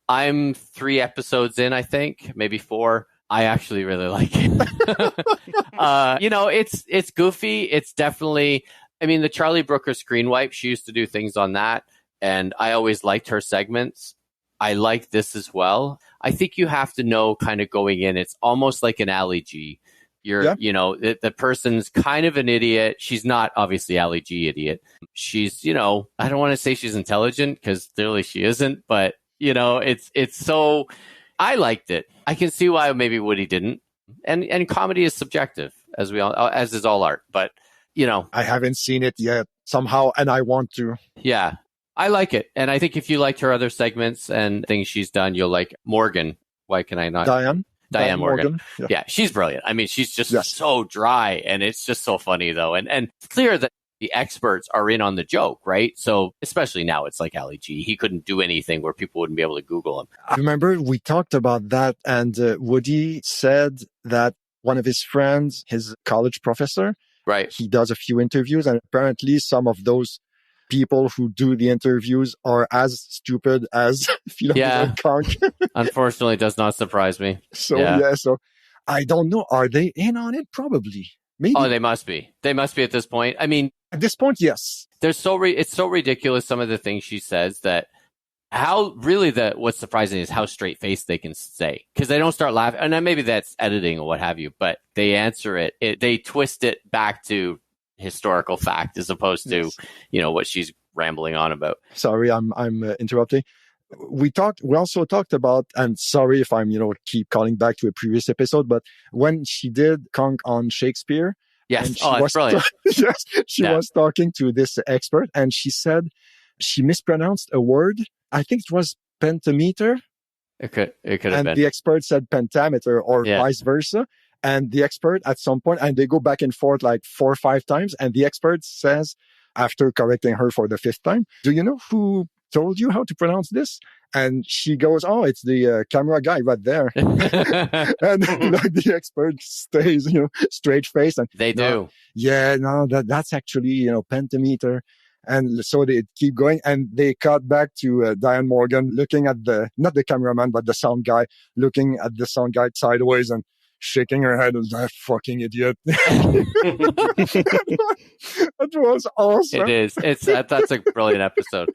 I'm 3 episodes in, I think, maybe 4. I actually really like it. It's goofy. It's definitely, the Charlie Brooker screen wipe, she used to do things on that, and I always liked her segments. I like this as well. I think you have to know kind of going in, it's almost like an Ali G. The person's kind of an idiot. She's not obviously Ali G idiot. She's, I don't want to say she's intelligent because clearly she isn't, but it's so, I liked it. I can see why maybe Woody didn't. And comedy is subjective, as is all art. But, I haven't seen it yet somehow, and I want to. Yeah, I like it. And I think if you liked her other segments and things she's done, you'll like Morgan. Why can I not? Diane Morgan. Yeah, she's brilliant. She's just so dry, and it's just so funny, though. And it's clear that the experts are in on the joke, right? So especially now, it's like Ali G. He couldn't do anything where people wouldn't be able to Google him. I remember we talked about that, and Woody said that one of his friends, his college professor, right? He does a few interviews, and apparently some of those people who do the interviews are as stupid as Philomena and Cunk. Unfortunately, it does not surprise me. So I don't know. Are they in on it? Probably. Maybe. Oh, they must be. They must be at this point. At this point, yes. It's so ridiculous, some of the things she says, that what's surprising is how straight faced they can say, because they don't start laughing. And then maybe that's editing or what have you, but they answer it. They twist it back to historical fact as opposed to, what she's rambling on about. Sorry, I'm interrupting. We also talked about, and sorry if I'm, keep calling back to a previous episode, but when she did Cunk on Shakespeare. Yes. It's brilliant. She was talking to this expert, and she said she mispronounced a word. I think it was pentameter. It could have been. And the expert said pentameter or vice versa. And the expert at some point, and they go back and forth like 4 or 5 times. And the expert says, after correcting her for the 5th time, do you know who told you how to pronounce this? And she goes, oh, it's the camera guy right there. And the expert stays, straight face. And they do. That's actually, pentameter. And so they keep going, and they cut back to Diane Morgan looking at not the cameraman, but the sound guy, looking at the sound guy sideways and shaking her head as that fucking idiot. That was awesome. It is. That's a brilliant episode.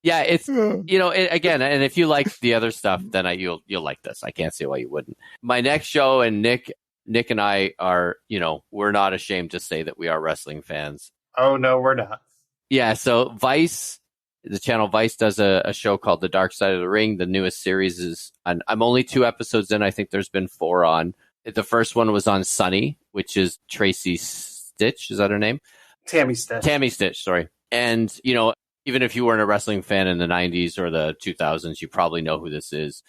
Yeah, it's, again, and if you like the other stuff, then you'll like this. I can't see why you wouldn't. My next show, and Nick and I are, we're not ashamed to say that we are wrestling fans. Oh, no, we're not. Yeah, so Vice, the channel Vice, does a show called The Dark Side of the Ring. The newest series is, I'm only 2 episodes in. I think there's been 4 on. The first one was on Sunny, which is Tracy Stitch. Is that her name? Tammy Stitch, sorry. And, even if you weren't a wrestling fan in the 90s or the 2000s, you probably know who this is.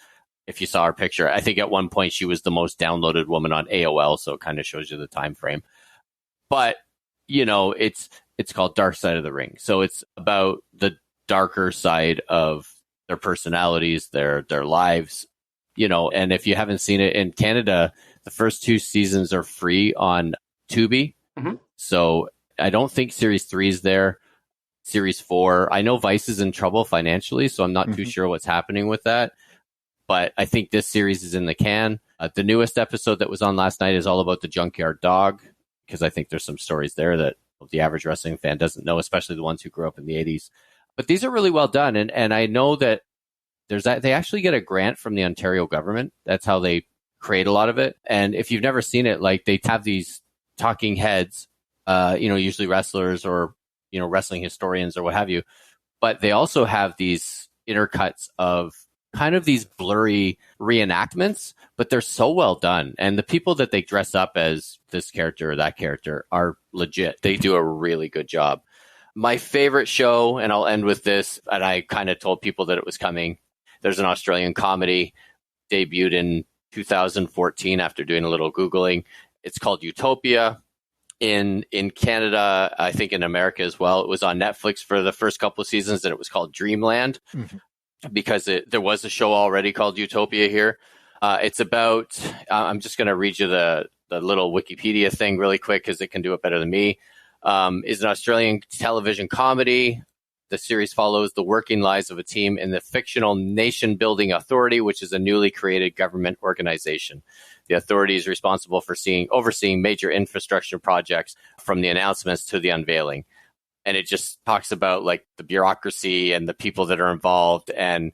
If you saw her picture, I think at one point she was the most downloaded woman on AOL, so it kind of shows you the time frame. But, it's called Dark Side of the Ring. So it's about the darker side of their personalities, their lives, and if you haven't seen it in Canada, the first 2 seasons are free on Tubi. Mm-hmm. So I don't think series 3 is there. Series 4, I know Vice is in trouble financially, so I'm not too sure what's happening with that. But I think this series is in the can. The newest episode that was on last night is all about the Junkyard Dog, because I think there's some stories there that the average wrestling fan doesn't know, especially the ones who grew up in the 80s. But these are really well done. And I know that they actually get a grant from the Ontario government. That's how they create a lot of it. And if you've never seen it, like, they have these talking heads, usually wrestlers or, wrestling historians or what have you. But they also have these intercuts of kind of these blurry reenactments, but they're so well done. And the people that they dress up as this character or that character are legit. They do a really good job. My favorite show, and I'll end with this, and I kind of told people that it was coming. There's an Australian comedy, debuted in 2014 after doing a little Googling. It's called Utopia. In Canada, I think in America as well, it was on Netflix for the first couple of seasons, and it was called Dreamland because there was a show already called Utopia here. It's about, I'm just going to read you the little Wikipedia thing really quick because it can do it better than me. Is an Australian television comedy. The series follows the working lives of a team in the fictional Nation Building Authority, which is a newly created government organization. The authority is responsible for overseeing major infrastructure projects from the announcements to the unveiling. And it just talks about like the bureaucracy and the people that are involved. And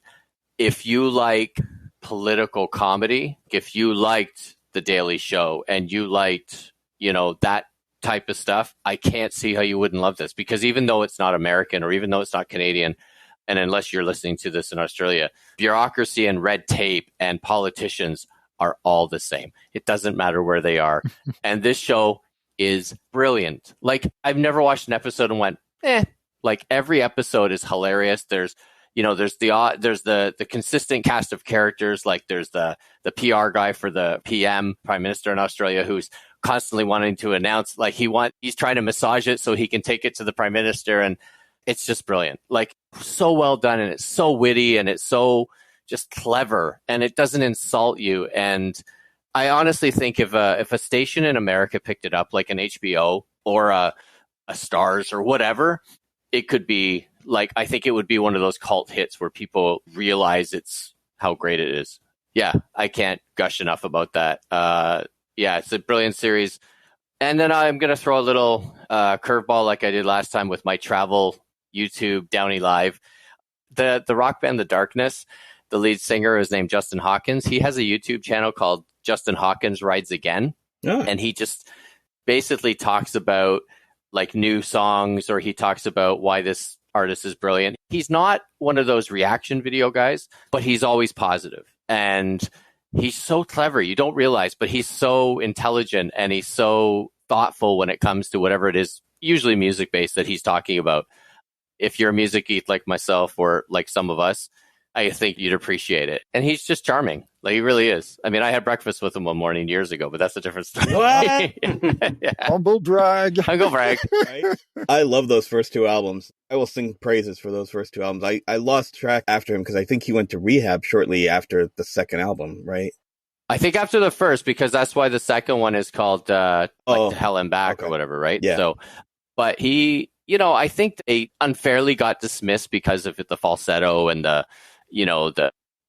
if you like political comedy, if you liked The Daily Show and you liked, that type of stuff, I can't see how you wouldn't love this, because even though it's not American or even though it's not Canadian, and unless you're listening to this in Australia, bureaucracy and red tape and politicians are all the same. It doesn't matter where they are. And this show is brilliant. Like, I've never watched an episode and went, like, every episode is hilarious. There's the consistent cast of characters. Like, there's the PR guy for the PM, Prime Minister in Australia, who's constantly wanting to announce, like, he's trying to massage it so he can take it to the Prime Minister. And it's just brilliant. Like, so well done. And it's so witty and it's so just clever, and it doesn't insult you. And I honestly think if a station in America picked it up, like an HBO or a Stars or whatever, it could be like, I think it would be one of those cult hits where people realize it's how great it is. Yeah, I can't gush enough about that. It's a brilliant series. And then I'm going to throw a little curveball like I did last time with my travel YouTube Downey Live. The rock band The Darkness, the lead singer is named Justin Hawkins. He has a YouTube channel called Justin Hawkins Rides Again. Oh. And he just basically talks about like new songs, or he talks about why this artist is brilliant. He's not one of those reaction video guys, but he's always positive. And he's so clever. You don't realize, but he's so intelligent and he's so thoughtful when it comes to whatever it is, usually music-based, that he's talking about. If you're a music geek like myself or like some of us, I think you'd appreciate it. And he's just charming. Like, he really is. I mean, I had breakfast with him one morning years ago, but that's a different story. What? Yeah. Humble brag. Humble brag. Right? I love those first two albums. I will sing praises for those first two albums. I lost track after him because I think he went to rehab shortly after the second album, right? I think after the first, because that's why the second one is called To Hell and Back or whatever, right? Yeah. So, but he, I think they unfairly got dismissed because of the falsetto and the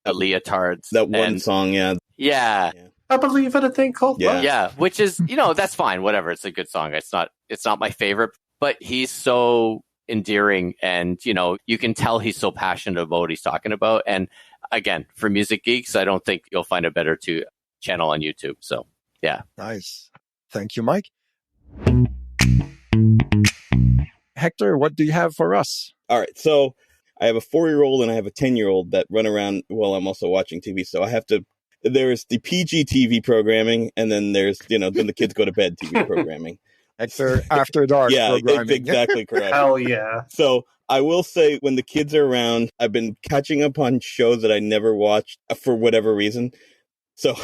leotards. That one song, yeah. Yeah. I believe in a thing called love. Yeah, which is, that's fine, whatever. It's a good song. It's not my favorite, but he's so endearing, and, you can tell he's so passionate about what he's talking about. And again, for music geeks, I don't think you'll find a better channel on YouTube. So, yeah. Nice. Thank you, Mike. Hector, what do you have for us? All right. So I have a 4-year-old and I have a 10-year-old that run around while I'm also watching TV. So there's the PG TV programming, and then there's, then the kids go to bed TV programming. Hector After Dark programming. Exactly correct. Hell yeah. So I will say, when the kids are around, I've been catching up on shows that I never watched for whatever reason. So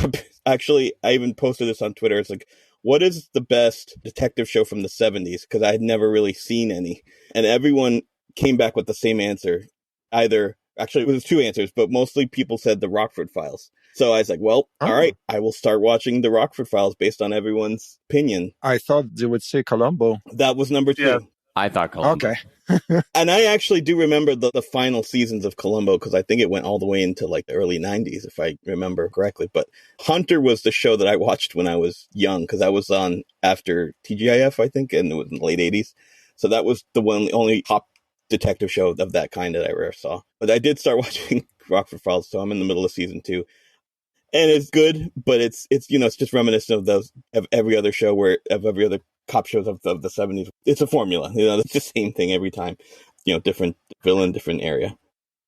actually, I even posted this on Twitter. It's like, what is the best detective show from the 70s? Because I had never really seen any. And everyone came back with the same answer. Actually, it was 2 answers, but mostly people said the Rockford Files. So I was like, well, all right, I will start watching the Rockford Files based on everyone's opinion. I thought they would say Columbo. That was number 2. Yeah. I thought Columbo. Okay. And I actually do remember the final seasons of Columbo, because I think it went all the way into like the early 90s, if I remember correctly. But Hunter was the show that I watched when I was young, because I was on after TGIF, I think, and it was in the late 80s. So that was the only pop detective show of that kind that I ever saw. But I did start watching Rockford Files, so I'm in the middle of season 2. And it's good, but it's just reminiscent of every other show of every other cop shows of the 70s. It's a formula. It's the same thing every time. Different villain, different area.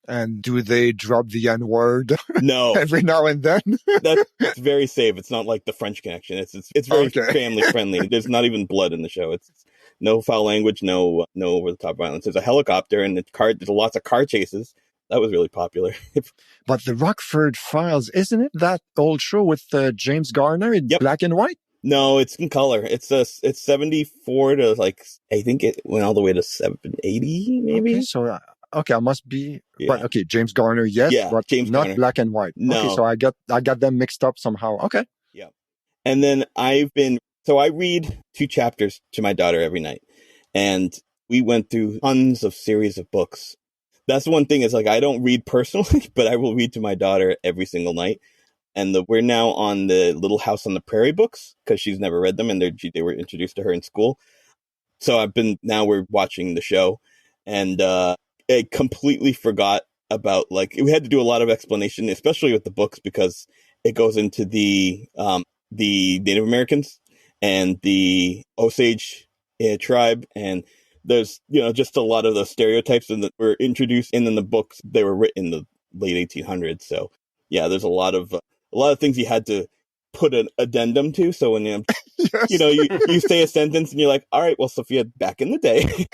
And do they drop the N-word? No. Every now and then? That's very safe. It's not like the French Connection. It's very family friendly. There's not even blood in the show. no foul language, no over the top violence. There's a helicopter and there's lots of car chases. That was really popular. But the Rockford Files, isn't it that old show with James Garner in black and white? No, it's in color. It's 74 to like, I think it went all the way to 780 maybe. Okay, so I must be. Yeah. But okay, James Garner, yes, but James not Garner. Black and white. No. Okay, so I got them mixed up somehow. Okay. Yeah. And then I read 2 chapters to my daughter every night. And we went through tons of series of books. That's the one thing is like, I don't read personally, but I will read to my daughter every single night. And we're now on the Little House on the Prairie books because she's never read them and they were introduced to her in school. So now we're watching the show and I completely forgot about like, we had to do a lot of explanation, especially with the books, because it goes into the Native Americans and the Osage tribe. And there's, just a lot of the stereotypes that were introduced in the books. They were written in the late 1800s. So yeah, there's a lot of things you had to put an addendum to. So when yes. you say a sentence and you're like, all right, well, Sophia, back in the day.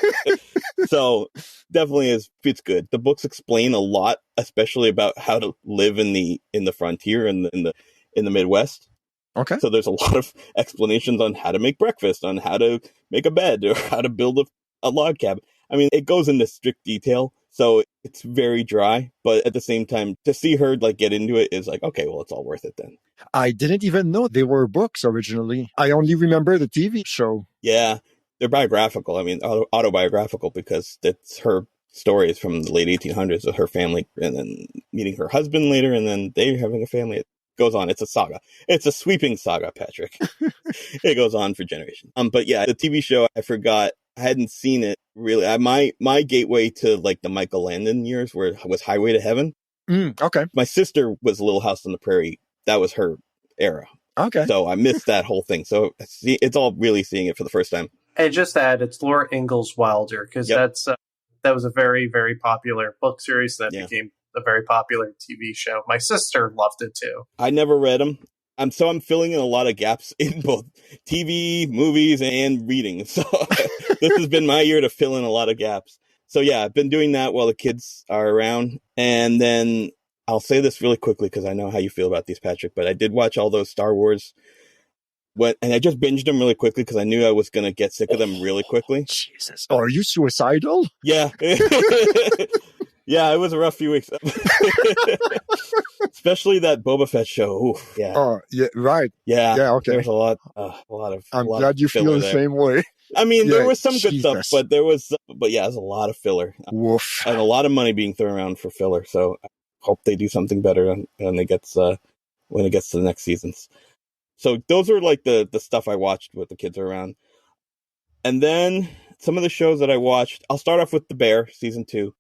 So definitely it's good. The books explain a lot, especially about how to live in the frontier and in the Midwest. Okay. So there's a lot of explanations on how to make breakfast, on how to make a bed, or how to build a log cabin. I mean, it goes into strict detail, so it's very dry. But at the same time, to see her like get into it is like, okay, well, it's all worth it then. I didn't even know they were books originally. I only remember the TV show. Yeah, they're biographical. I mean, autobiographical, because that's her stories from the late 1800s of her family, and then meeting her husband later, and then they having a family. It goes on. It's a saga. It's a sweeping saga, Patrick. It goes on for generations. But yeah, the TV show, I forgot. I hadn't seen it really. My gateway to like the Michael Landon years was Highway to Heaven. Okay. My sister was Little House on the Prairie. That was her era. Okay. So I missed that whole thing. So it's all really seeing it for the first time. And just to add, it's Laura Ingalls Wilder, because that was a very, very popular book series that became a very popular TV show. My sister loved it too. I never read them. I'm filling in a lot of gaps in both TV, movies, and reading. So this has been my year to fill in a lot of gaps. So yeah, I've been doing that while the kids are around. And then I'll say this really quickly because I know how you feel about these, Patrick, but I did watch all those Star Wars. And I just binged them really quickly because I knew I was going to get sick of them really quickly. Jesus. Are you suicidal? Yeah. Yeah, it was a rough few weeks. Especially that Boba Fett show. Oof, yeah. Oh, yeah, right. Yeah. Yeah, okay. There's a lot of I'm glad you feel the same way. I mean, there was some good stuff, but there's a lot of filler. Woof. And a lot of money being thrown around for filler. So I hope they do something better when it gets to the next seasons. So those are like the stuff I watched with the kids around. And then some of the shows that I watched, I'll start off with The Bear, season 2.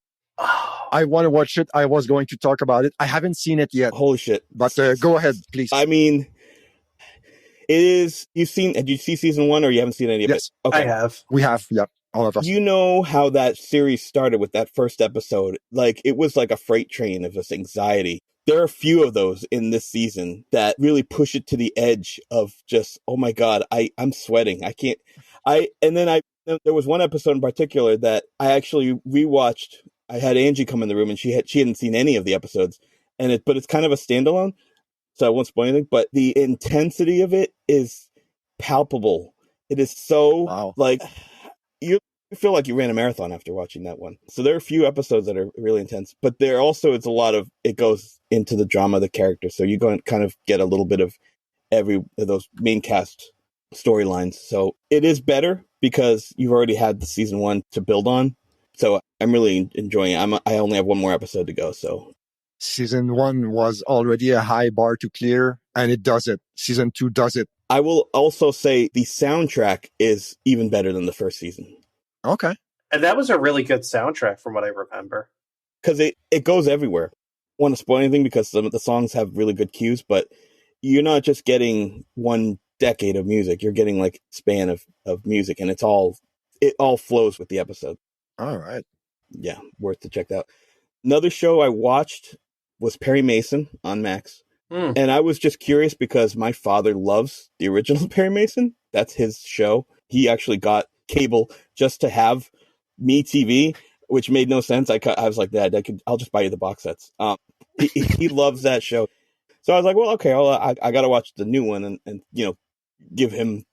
I want to watch it. I was going to talk about it. I haven't seen it yet. Holy shit. But go ahead, please. I mean, it is, did you see season 1 or you haven't seen any of it? Yes. Okay. I have. We have, yeah. All of us. You know how that series started with that first episode? Like, it was like a freight train of this anxiety. There are a few of those in this season that really push it to the edge of just, oh my God, I'm sweating. I can't, there was one episode in particular that I actually rewatched. I had Angie come in the room and she hadn't seen any of the episodes, but it's kind of a standalone, so I won't spoil anything. But the intensity of it is palpable. It is so like you feel like you ran a marathon after watching that one. So there are a few episodes that are really intense, but there also it's a lot of it goes into the drama of the characters. So you go and kind of get a little bit of every of those main cast storylines. So it is better because you've already had the season 1 to build on. So I'm really enjoying it. I only have one more episode to go. So season 1 was already a high bar to clear, and it does it. Season 2 does it. I will also say the soundtrack is even better than the first season. Okay. And that was a really good soundtrack from what I remember. Because it goes everywhere. I don't want to spoil anything because some of the songs have really good cues, but you're not just getting one decade of music. You're getting like a span of music, and it all flows with the episode. All right. Yeah, worth to check out. Another show I watched was Perry Mason on Max. And I was just curious because my father loves the original Perry Mason. That's his show. He actually got cable just to have MeTV, which made no sense. I was like, Dad, I'll just buy you the box sets. He loves that show. So I was like, well, okay, I got to watch the new one and let him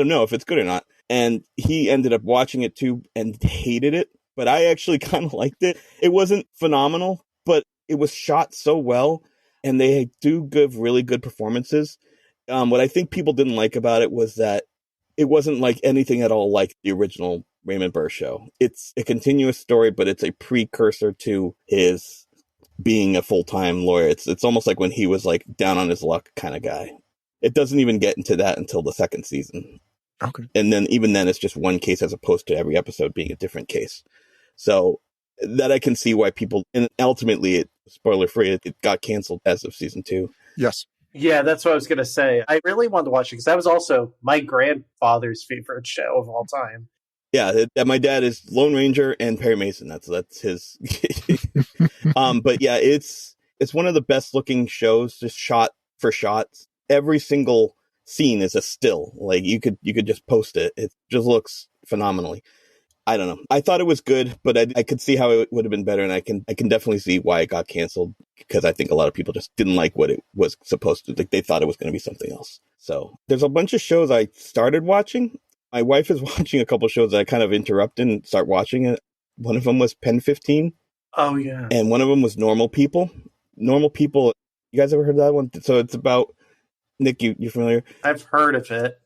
know if it's good or not. And he ended up watching it too and hated it. But I actually kind of liked it. It wasn't phenomenal, but it was shot so well. And they do give really good performances. What I think people didn't like about it was that it wasn't like anything at all like the original Raymond Burr show. It's a continuous story, but it's a precursor to his being a full-time lawyer. It's almost like when he was like down on his luck kind of guy. It doesn't even get into that until the second season. Okay. And then even then it's just one case as opposed to every episode being a different case. So that I can see why people, and ultimately, spoiler free, it got canceled as of season 2. Yes. Yeah, that's what I was going to say. I really wanted to watch it because that was also my grandfather's favorite show of all time. Yeah, my dad is Lone Ranger and Perry Mason. That's his. But yeah, it's one of the best looking shows, just shot for shot. Every single scene is a still. Like you could just post it. It just looks phenomenally. I don't know. I thought it was good, but I could see how it would have been better, and I can definitely see why it got canceled, because I think a lot of people just didn't like what it was supposed to. Like they thought it was going to be something else. So there's a bunch of shows I started watching. My wife is watching a couple shows that I kind of interrupted and start watching it. One of them was Pen 15. Oh yeah. And one of them was Normal People. Normal People. You guys ever heard of that one? So it's about Nick. You familiar? I've heard of it.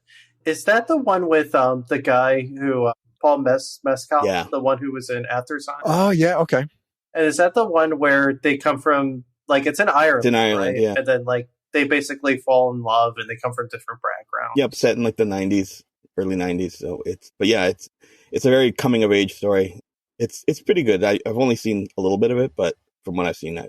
Is that the one with the guy who? Paul Mescal, yeah. The one who was in After Sun. Oh, yeah, okay. And is that the one where they come from, like, it's in Ireland, It's in Ireland, right? yeah. And then, like, they basically fall in love and they come from different backgrounds. Yep, set in, like, the 90s, early 90s. So it's a very coming-of-age story. It's pretty good. I've only seen a little bit of it, but from what I've seen,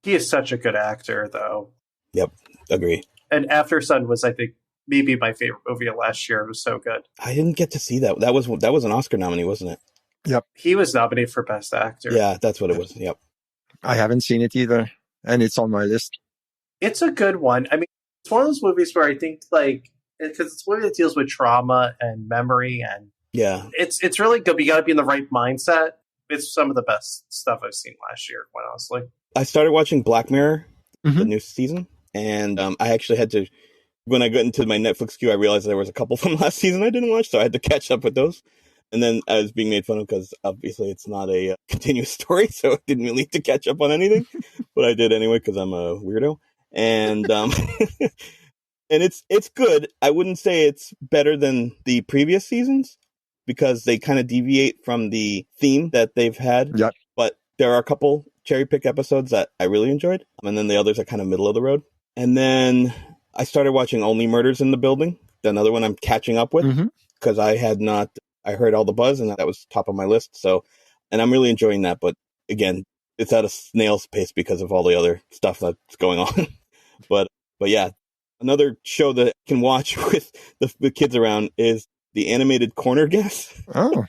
he is such a good actor, though. Yep, agree. And After Sun was, I think, maybe my favorite movie of last year. It was so good. I didn't get to see that. That was an Oscar nominee, wasn't it? Yep. He was nominated for Best Actor. Yeah, that's what it was. Yep. I haven't seen it either, and it's on my list. It's a good one. I mean, it's one of those movies where I think, like, because it's a movie that deals with trauma and memory, and yeah, it's really good. But you got to be in the right mindset. It's some of the best stuff I've seen last year, quite honestly. I started watching Black Mirror, the new season, and I actually had to. When I got into my Netflix queue, I realized there was a couple from last season I didn't watch, so I had to catch up with those. And then I was being made fun of because obviously it's not a continuous story, so I didn't really need to catch up on anything. But I did anyway because I'm a weirdo. And and it's good. I wouldn't say it's better than the previous seasons because they kind of deviate from the theme that they've had. Yep. But there are a couple cherry pick episodes that I really enjoyed, and then the others are kind of middle of the road. And then I started watching Only Murders in the Building, another one I'm catching up with, because I heard all the buzz and that was top of my list. So, and I'm really enjoying that. But again, it's at a snail's pace because of all the other stuff that's going on. but yeah, another show that I can watch with the kids around is the animated Corner Gas. Oh,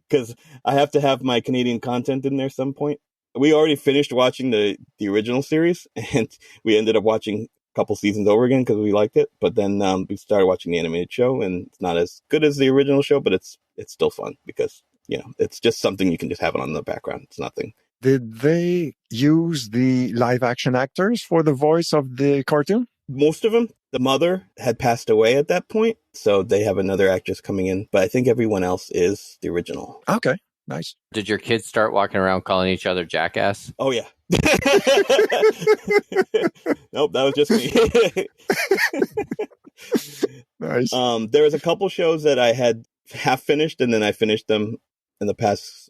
because I have to have my Canadian content in there at some point. We already finished watching the original series, and we ended up watching couple seasons over again because we liked it, but then we started watching the animated show, and it's not as good as the original show, but it's still fun because it's just something you can just have it on the background. It's nothing. Did they use the live action actors for the voice of the cartoon? Most of them. The mother had passed away at that point, so they have another actress coming in, but I think everyone else is the original. Okay, nice. Did your kids start walking around calling each other jackass? Oh yeah. Nope, that was just me. Nice. There was a couple shows that I had half finished, and then I finished them in the past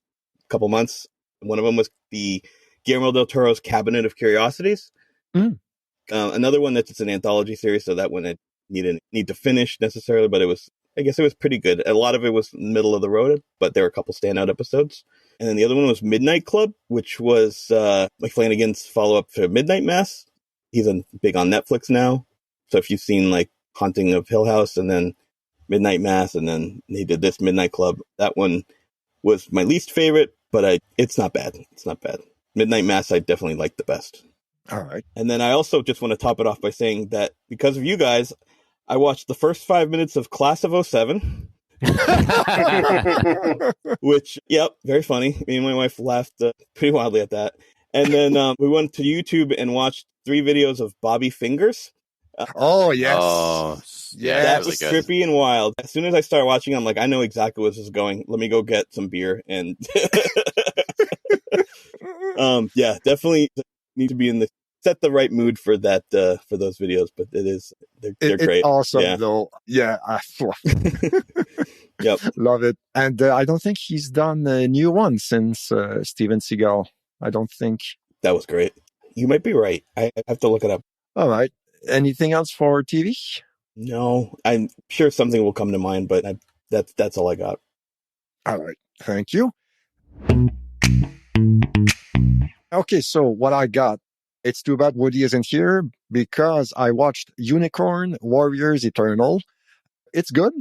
couple months. One of them was the Guillermo del Toro's Cabinet of Curiosities. Another one that's an anthology series, so that one I didn't need to finish necessarily, but I guess it was pretty good. A lot of it was middle of the road, but there were a couple standout episodes. And then the other one was Midnight Club, which was Mike Flanagan's follow-up to Midnight Mass. He's big on Netflix now. So if you've seen like Haunting of Hill House and then Midnight Mass, and then he did this Midnight Club, that one was my least favorite, but it's not bad. It's not bad. Midnight Mass I definitely liked the best. All right. And then I also just want to top it off by saying that because of you guys, I watched the first 5 minutes of Class of '07. Which, yep, very funny. Me and my wife laughed pretty wildly at that. And then we went to YouTube and watched 3 videos of Bobby Fingers. Oh, yes. Oh, yeah, That really was good. trippy and wild. As soon as I started watching, I'm like, I know exactly where this is going. Let me go get some beer. And yeah, definitely need to be in set the right mood for that, for those videos. But they're great. It's awesome, yeah. though. Yeah. Yep. Love it. And I don't think he's done a new one since Steven Seagal. I don't think. That was great. You might be right. I have to look it up. All right. Anything else for TV? No, I'm sure something will come to mind, but that's all I got. All right. Thank you. Okay, so what I got, it's too bad Woody isn't here because I watched Unicorn Warriors Eternal. It's good.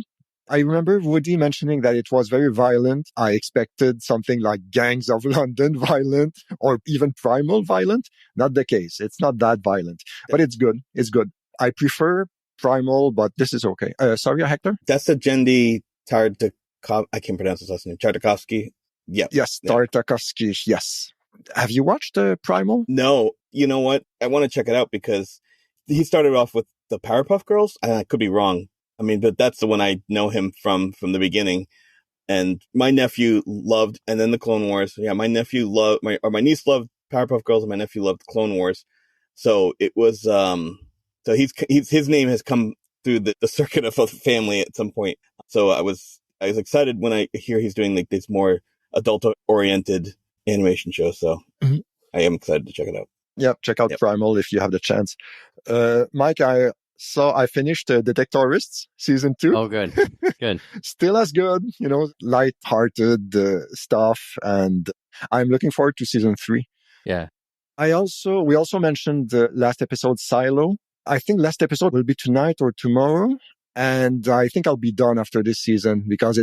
I remember Woody mentioning that it was very violent. I expected something like Gangs of London violent or even Primal violent. Not the case. It's not that violent, but it's good. It's good. I prefer Primal, but this is okay. Sorry, Hector? That's the Jendi I can't pronounce his last name. Tartakovsky. Yep. Yes, Tartakovsky. Yes. Have you watched Primal? No. You know what? I want to check it out because he started off with the Powerpuff Girls, and I could be wrong. I mean, but that's the one I know him from the beginning. And my nephew loved, and then the Clone Wars. Yeah, my nephew loved, my niece loved Powerpuff Girls, and my nephew loved Clone Wars. So it was, so his name has come through the circuit of the family at some point. So I was excited when I hear he's doing like this more adult oriented animation show. So I am excited to check it out. Yeah, check out Primal if you have the chance. Mike, I finished Detectorists season 2. Oh, good. Good. Still as good, light-hearted stuff. And I'm looking forward to season 3. Yeah. We also mentioned the last episode, Silo. I think last episode will be tonight or tomorrow. And I think I'll be done after this season because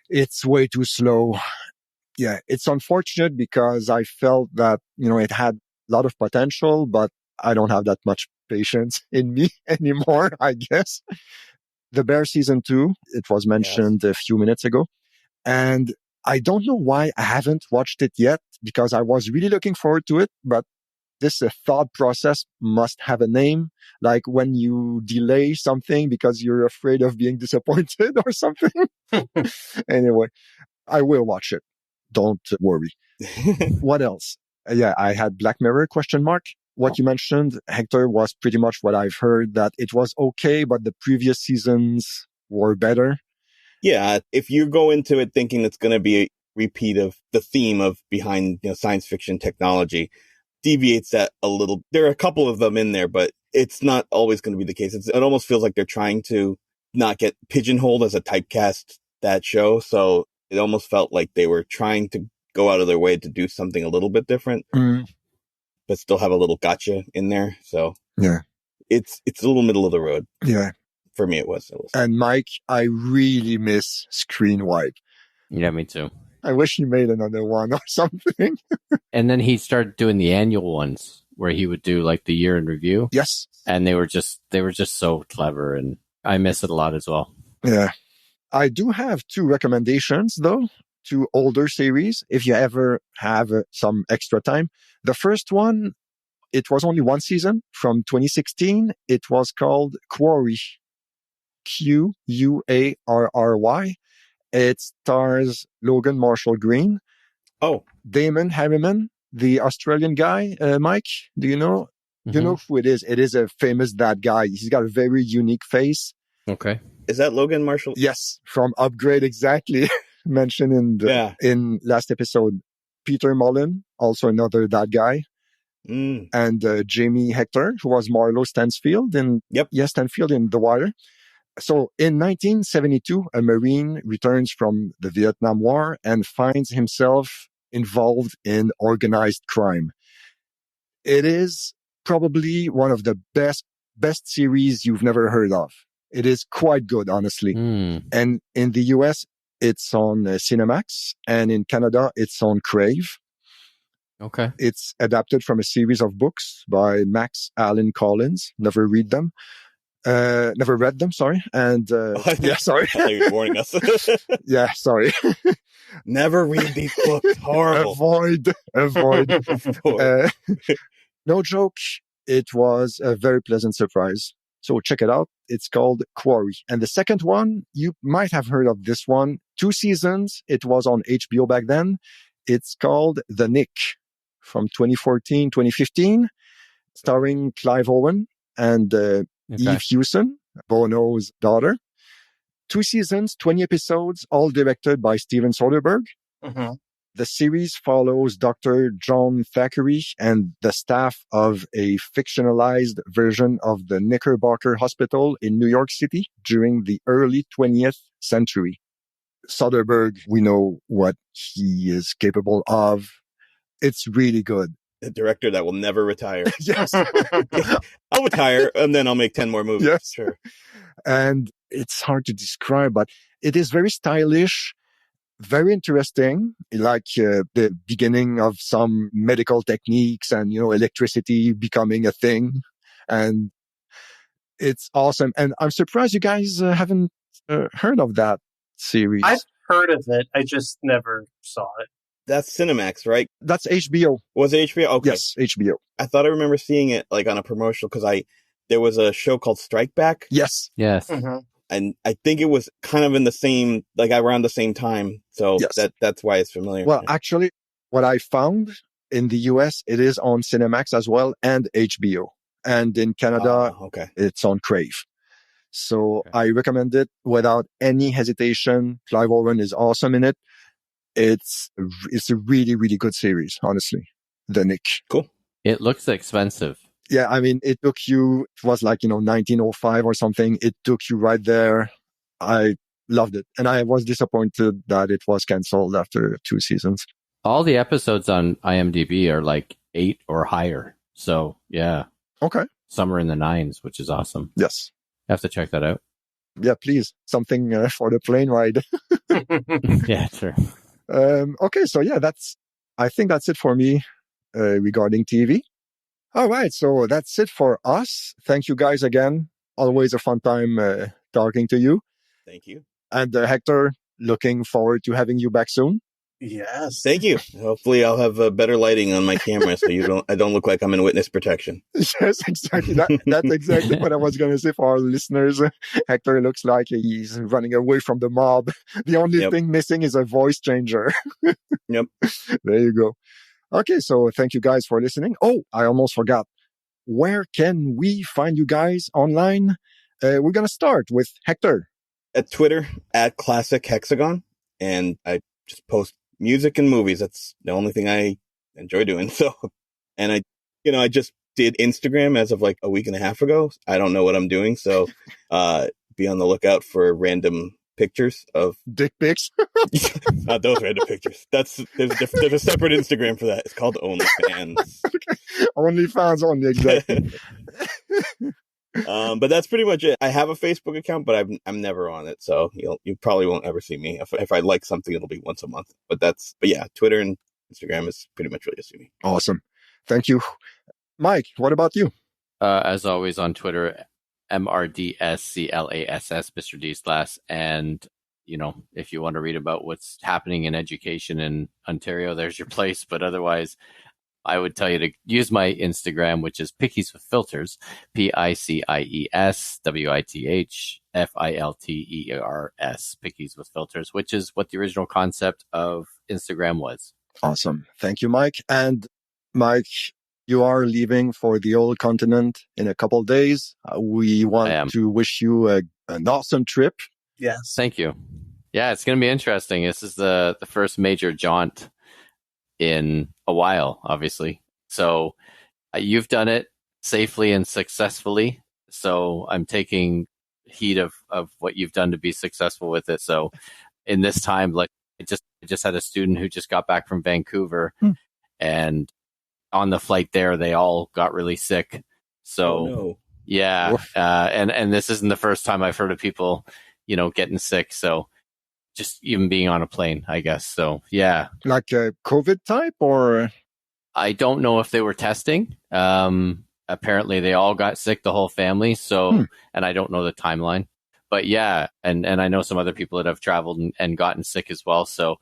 it's way too slow. Yeah, it's unfortunate because I felt that, it had a lot of potential, but I don't have that much patience in me anymore, I guess. The Bear season 2, it was mentioned a few minutes ago. And I don't know why I haven't watched it yet because I was really looking forward to it, but this thought process must have a name, like when you delay something because you're afraid of being disappointed or something. Anyway, I will watch it. Don't worry. What else? Yeah, I had Black Mirror ? What you mentioned, Hector, was pretty much what I've heard, that it was okay, but the previous seasons were better. Yeah, if you go into it thinking it's going to be a repeat of the theme of behind science fiction technology, deviates that a little. There are a couple of them in there, but it's not always going to be the case. It almost feels like they're trying to not get pigeonholed as a typecast, that show. So it almost felt like they were trying to go out of their way to do something a little bit different, but still have a little gotcha in there. So yeah, it's a little middle of the road. Yeah. For me, it was. And Mike, I really miss Screen Wipe. Yeah, me too. I wish he made another one or something. And then he started doing the annual ones where he would do like the year in review. Yes. And they were just so clever, and I miss it a lot as well. Yeah. I do have 2 recommendations though, 2 older series if you ever have some extra time. The first one, it was only 1 season from 2016. It was called Quarry. Quarry. It stars Logan Marshall Green. Oh. Damon Harriman, the Australian guy. Mike, do you know? Mm-hmm. You know who it is? It is a famous that guy. He's got a very unique face. Okay. Is that Logan Marshall? Yes, from Upgrade, exactly. Mentioned in last episode. Peter Mullen, also another that guy. And Jamie Hector, who was Marlo Stansfield in Stansfield in The Wire. So in 1972, a Marine returns from the Vietnam War and finds himself involved in organized crime. It is probably one of the best series you've never heard of. It is quite good, honestly. And in the US, it's on Cinemax, and in Canada, it's on Crave. Okay. It's adapted from a series of books by Max Allan Collins. Never read them. Never read them, sorry. And yeah, sorry. I thought you were warning us. Yeah, sorry. Never read these books. Horrible. Avoid. No joke. It was a very pleasant surprise. So check it out. It's called Quarry. And the second one, you might have heard of this one. 2 seasons. It was on HBO back then. It's called The Knick from 2014, 2015, starring Clive Owen and Eve Hewson, Bono's daughter. 2 seasons, 20 episodes, all directed by Steven Soderbergh. Mm-hmm. The series follows Dr. John Thackeray and the staff of a fictionalized version of the Knickerbocker Hospital in New York City during the early 20th century. Soderbergh, we know what he is capable of. It's really good. A director that will never retire. Yes. I'll retire and then I'll make 10 more movies. Yes. Sure. And it's hard to describe, but it is very stylish, very interesting, like the beginning of some medical techniques and, electricity becoming a thing. And it's awesome. And I'm surprised you guys haven't heard of that series. I've heard of it. I just never saw it. That's Cinemax, right? That's HBO. Was it HBO? Okay. Yes, HBO. I thought I remember seeing it like on a promotional because there was a show called Strike Back. Yes. Mm-hmm. And I think it was kind of in the same, like around the same time. So yes. that's why it's familiar. Well, actually, what I found in the US, it is on Cinemax as well and HBO. And in Canada, it's on Crave. So I recommend it without any hesitation. Clive Owen is awesome in it. It's a really, really good series, honestly. The Knick. Cool. It looks expensive. Yeah, I mean, it was like, 1905 or something. It took you right there. I loved it. And I was disappointed that it was canceled after 2 seasons. All the episodes on IMDb are like 8 or higher. So, yeah. Okay. Some are in the 9s, which is awesome. Yes. You have to check that out. Yeah, please. Something for the plane ride. Yeah, sure. Okay, so yeah, I think that's it for me regarding TV. All right, so that's it for us. Thank you guys again. Always a fun time talking to you. Thank you. And Hector, looking forward to having you back soon. Yes. Thank you. Hopefully I'll have better lighting on my camera so I don't look like I'm in witness protection. Yes, exactly. That's exactly what I was going to say for our listeners. Hector looks like he's running away from the mob. The only thing missing is a voice changer. Yep. There you go. Okay, so thank you guys for listening. Oh, I almost forgot. Where can we find you guys online? We're going to start with Hector. At Twitter, @ClassicHexagon. And I just post music and movies. That's the only thing I enjoy doing. So, and I just did Instagram as of like a week and a half ago. I don't know what I'm doing. So, be on the lookout for random pictures of dick pics. Not those random pictures. There's a separate Instagram for that. It's called OnlyFans. Okay. OnlyFans only, exactly. But that's pretty much it. I have a Facebook account, but I'm never on it, so you probably won't ever see me. If I like something, it'll be once a month. But yeah, Twitter and Instagram is pretty much where you see me. Awesome, thank you, Mike. What about you? As always on Twitter, MRDSCLASS, Mr. D's Glass, and if you want to read about what's happening in education in Ontario, there's your place. But otherwise, I would tell you to use my Instagram, which is Pickies with Filters, PICIESWITHFILTERS, Pickies with Filters, which is what the original concept of Instagram was. Awesome. Thank you, Mike. And Mike, you are leaving for the old continent in a couple of days. We want to wish you an awesome trip. Yes. Thank you. Yeah, it's going to be interesting. This is the first major jaunt in a while, obviously. So you've done it safely and successfully. So I'm taking heed of what you've done to be successful with it. So in this time, like I just had a student who just got back from Vancouver and on the flight there, they all got really sick. So yeah. And this isn't the first time I've heard of people, getting sick. So just even being on a plane, I guess. So, yeah. Like a COVID type or? I don't know if they were testing. apparently they all got sick, the whole family. So, and I don't know the timeline, but yeah. And I know some other people that have traveled and gotten sick as well. So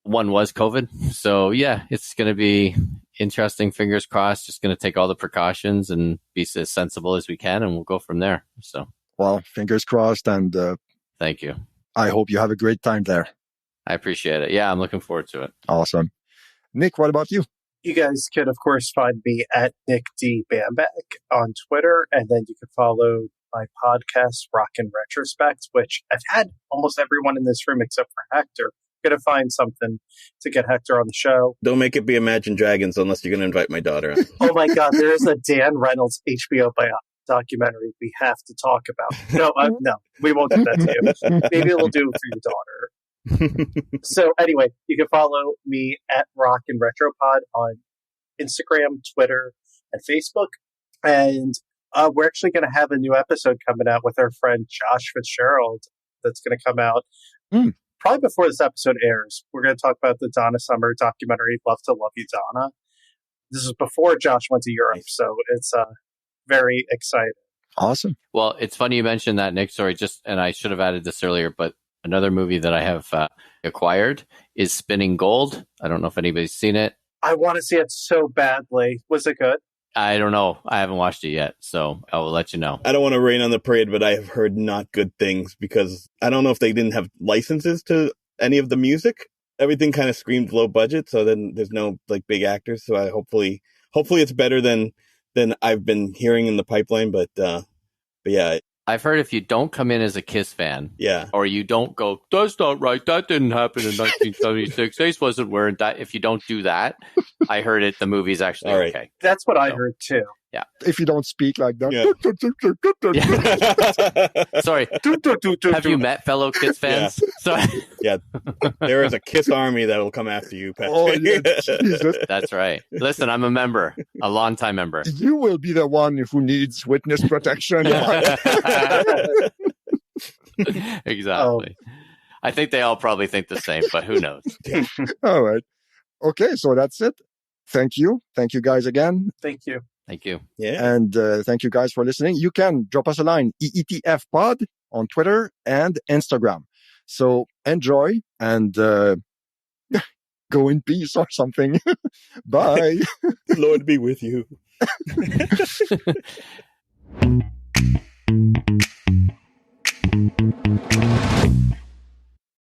one was COVID. So yeah, it's going to be interesting. Fingers crossed. Just going to take all the precautions and be as sensible as we can, and we'll go from there. So, well, fingers crossed. And thank you. I hope you have a great time there. I appreciate it. Yeah, I'm looking forward to it. Awesome. Nick, what about you? You guys can, of course, find me at Nick D. Bambach on Twitter, and then you can follow my podcast, Rock in Retrospect, which I've had almost everyone in this room except for Hector. Going to find something to get Hector on the show. Don't make it be Imagine Dragons unless you're going to invite my daughter on. Oh my God, there is a Dan Reynolds HBO documentary we have to talk about. No, we won't do that to you. Maybe we'll do it for your daughter. So anyway, you can follow me at Rock and Retropod on Instagram, Twitter, and Facebook. And we're actually going to have a new episode coming out with our friend Josh Fitzgerald that's going to come out probably before this episode airs. We're going to talk about the Donna Summer documentary, Love to Love You, Donna. This is before Josh went to Europe, so it's very exciting. Awesome. Well, it's funny you mentioned that, Nick. Sorry, and I should have added this earlier, but another movie that I have acquired is Spinning Gold. I don't know if anybody's seen it. I want to see it so badly. Was it good? I don't know. I haven't watched it yet, so I will let you know. I don't want to rain on the parade, but I have heard not good things because I don't know if they didn't have licenses to any of the music. Everything kind of screamed low budget, so then there's no like big actors. So I hopefully it's better than I've been hearing in the pipeline. But yeah. I've heard if you don't come in as a Kiss fan, or you don't go, that's not right, that didn't happen in 1976, Ace wasn't wearing that. If you don't do that, I heard the movie's actually okay. That's what I heard too. Yeah. If you don't speak like that. Yeah. Sorry. Have you met fellow Kiss fans? Yeah. Sorry. Yeah. There is a Kiss army that will come after you, Patrick. Oh, yeah, Jesus. That's right. Listen, I'm a member, a longtime member. You will be the one who needs witness protection. Exactly. I think they all probably think the same, but who knows? All right. Okay, so that's it. Thank you. Thank you guys again. Thank you. Thank you. Yeah. And thank you guys for listening. You can drop us a line, EETF Pod on Twitter and Instagram. So enjoy and go in peace or something. Bye. Lord be with you.